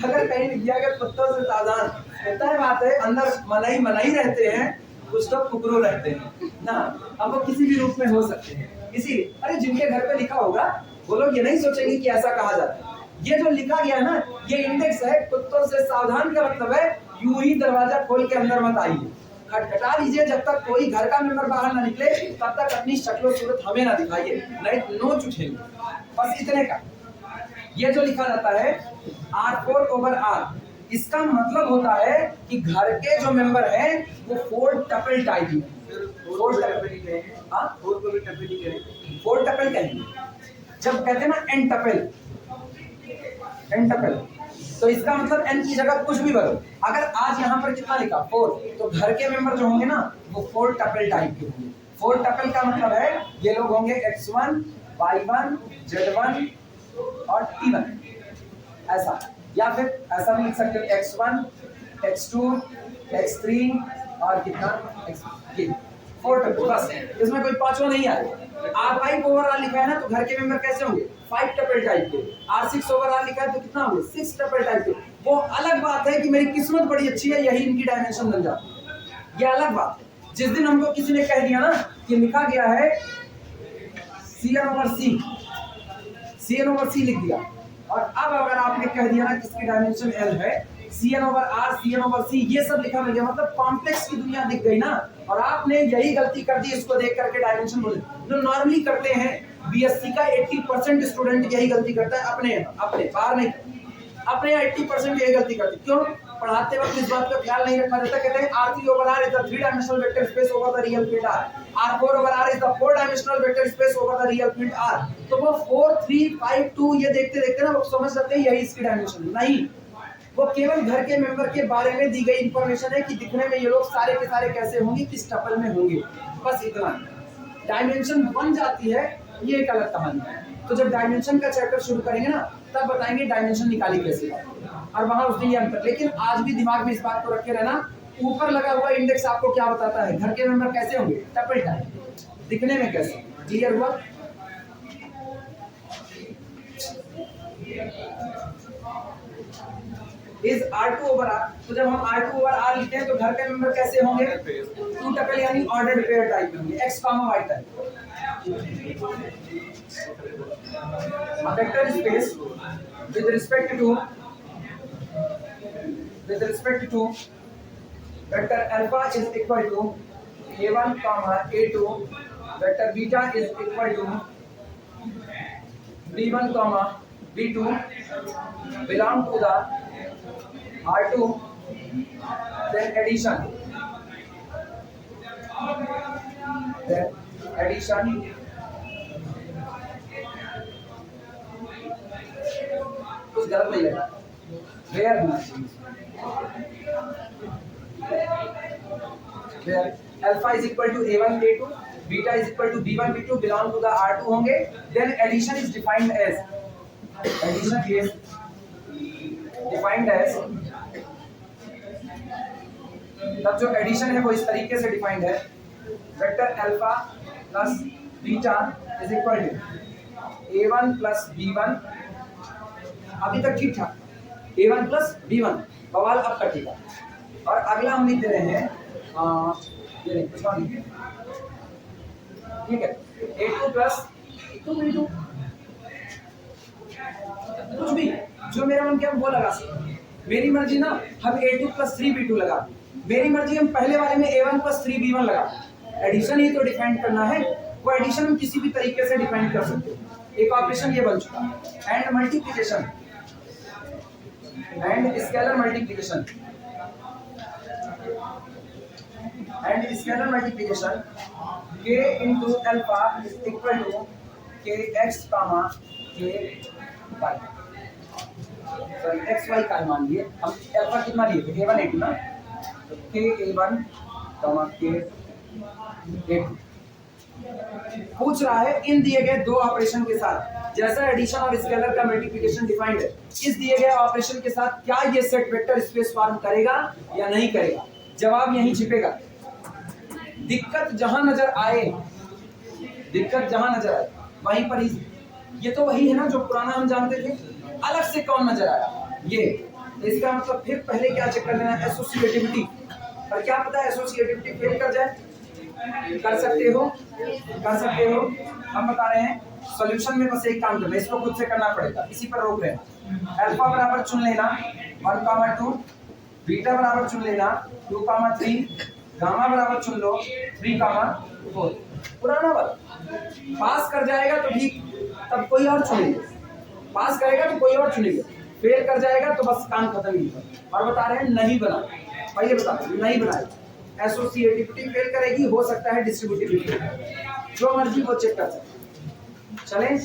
अगर कहीं लिख दिया कुत्तों से सावधान, होता है बात है, अंदर मनाई मनाई रहते हैं, कुछ तो कुकरू रहते हैं ना। अब वो किसी भी रूप में हो सकते हैं, इसी अरे जिनके घर पे लिखा होगा वो लोग ये नहीं सोचेंगे कि ऐसा कहा जाता है। ये जो लिखा गया ना, ये इंडेक्स है, कुत्तों से सावधान का मतलब है यूं ही दरवाजा खोल के अंदर मत आइए, खटखटा लीजिए, जब तक कोई घर का मेंबर बाहर ना निकले तब तक अपनी शक्ल सूरत हमें ना दिखाइए, नहीं नोच उठेंगे, बस इतने का। ये जो लिखा जाता है R4 over R, इसका मतलब होता है कि घर के जो मेंबर हैं वो 4 टपल टाइप में, 4 टपल कहेंगे। जब कहते हैं ना एन टपल, तो इसका मतलब n की जगह कुछ भी भरो। अगर आज यहाँ पर कितना लिखा 4, तो घर के मेंबर जो होंगे ना वो 4 टपल टाइप के होंगे। 4 टपल का मतलब है ये लोग होंगे x1, y1, z1 और t1, ऐसा। या फिर ऐसा भी लिख सकते हो x1, x2, x3 और कितना x3, 4 टपल, बस इसमें कोई पांचवा नहीं आएगा। R5 over R लिखा है ना, तो घर के मेंबर कैसे होंगे 5 टपल टाइप के। R6 over R लिखा है तो कितना होंगे 6 टपल टाइप के। वो अलग बात है कि मेरी किस्मत बड़ी अच्छी है, यही इनकी डायमेंशन बन जाती है, ये अलग बात है। जिस दिन हमको किसी ने कह दिया ना कि लिखा गया है CN over C लिख दिया, और अब अगर आपने कह दिया ना किसकी डायमेंशन L है, CN over R, CN over C, ये सब लिखा मिल गया, मतलब कॉम्प्लेक्स की दुनिया दिख गई ना, और आपने यही गलती कर दी, इसको देख करके डायमेंशन बोले। जो नॉर्मली करते हैं BSc का 80% स्टूडेंट यही गलती करता है, अपने बाहर नहीं, अपने 80% यही गलती करते। क्यों? पढ़ाते वक्त इस बात का ख्याल नहीं रखा जाता। कहते हैं R3 over R is the 3 dimensional vector space over the real field R, R4 over R is the 4 dimensional vector space over the real field R। तो वो 4, 3, 5, 2 ये देखते देखते ना वो समझ जाते हैं यही इसकी डायमेंशन नहीं। वो केवल घर के मेंबर के बारे में दी गई इंफॉर्मेशन है कि दिखने में ये लोग सारे के सारे कैसे होंगे, किस टपल में होंगे, बस इतना। डायमेंशन बन जाती है, ये एक अलग कहानी है। तो जब डायमेंशन का चैप्टर शुरू करेंगे ना तब बताएंगे डायमेंशन निकाली कैसे, और वहां उस दिन ये अंतर। लेकिन आज भी दिमाग में इस बात को रखे रहना, ऊपर लगा हुआ इंडेक्स आपको क्या बताता है, घर के मेंबर कैसे होंगे, टपल टाइप, दिखने में कैसे। क्लियर हुआ? इज R2 over R, तो जब हम R2 over R लिखते हैं तो घर के मेंबर कैसे होंगे, 2 टपल यानी ऑर्डर्ड पेयर टाइप में होंगे, x, y type. A vector space with respect to vector alpha is equal to a1, a2, vector beta is equal to b1, b2 belong to the R2, then addition कुछ गलत नहीं लगा, where alpha is equal to a1, a2, beta is equal to b1, b2 belong to the R2 होंगे, then addition is defined as तब जो एडिशन है वो इस तरीके से डिफाइंड है, vector alpha plus beta is equal to a1 plus b1, अभी तक ठीक था, a1 प्लस b1, बवाल अब कटेगा, और अगला हम लिख दे रहे हैं ये नहीं कुछ और लिखिए, ठीक है, A2 प्लस B2, कुछ भी जो मेरा मन किया वो लगा सकते। मेरी मर्जी ना हम A2 प्लस 3B2 लगा, मेरी मर्जी हम पहले वाले में A1 प्लस 3B1 लगा। एडिशन ही तो डिफाइन करना है, वो एडिशन हम किसी भी तरीके से डिफाइन कर सकते हैं। एक ऑपरेशन ये बन चुका। And multiplication and scalar multiplication k into alpha is equal to kx comma ky, sorry xy का मान लिए हम। अल्फा कितना लिए थे a1 a2 ना, तो k a1 k a2 पूछ रहा है इन दिए गए दो ऑपरेशन के साथ, जैसा एडिशन और स्केलर का मल्टीप्लिकेशन डिफाइंड है, इस दिए गए ऑपरेशन के साथ क्या ये सेट वेक्टर स्पेस फॉर्म करेगा या नहीं करेगा। जवाब यहीं छिपेगा। दिक्कत जहां नजर आए वहीं पर ही, ये तो वही है ना जो पुराना हम जानते थे। अलग से कौन नजर आया ये, इसका मतलब फिर पहले क्या चेक कर लेना, एसोसिएटिविटी। और क्या पता एसोसिएटिविटी फेल कर जाए, कर सकते हो। हम बता रहे हैं सॉल्यूशन में बस एक काम करना, इसको खुद से करना पड़ेगा, इसी पर रोक रहे हैं। अल्फा बराबर चुन लेना 1,2, बीटा बराबर चुन लेना 2,3, गामा बराबर चुन लो 3,4। पुराना वाला पास कर जाएगा तो ठीक, तब कोई और चुनेंगे, पास करेगा तो कोई और चुनेंगे, फेल कर जाएगा तो बस काम खत्म ही। और बता रहे हैं नहीं बना, पहले बता नहीं बनाएगा। एसोसिएटिविटी फेल करेगी, हो सकता है डिस्ट्रीब्यूटिविटी, जो मर्जी वो चेक कर सकते। चलें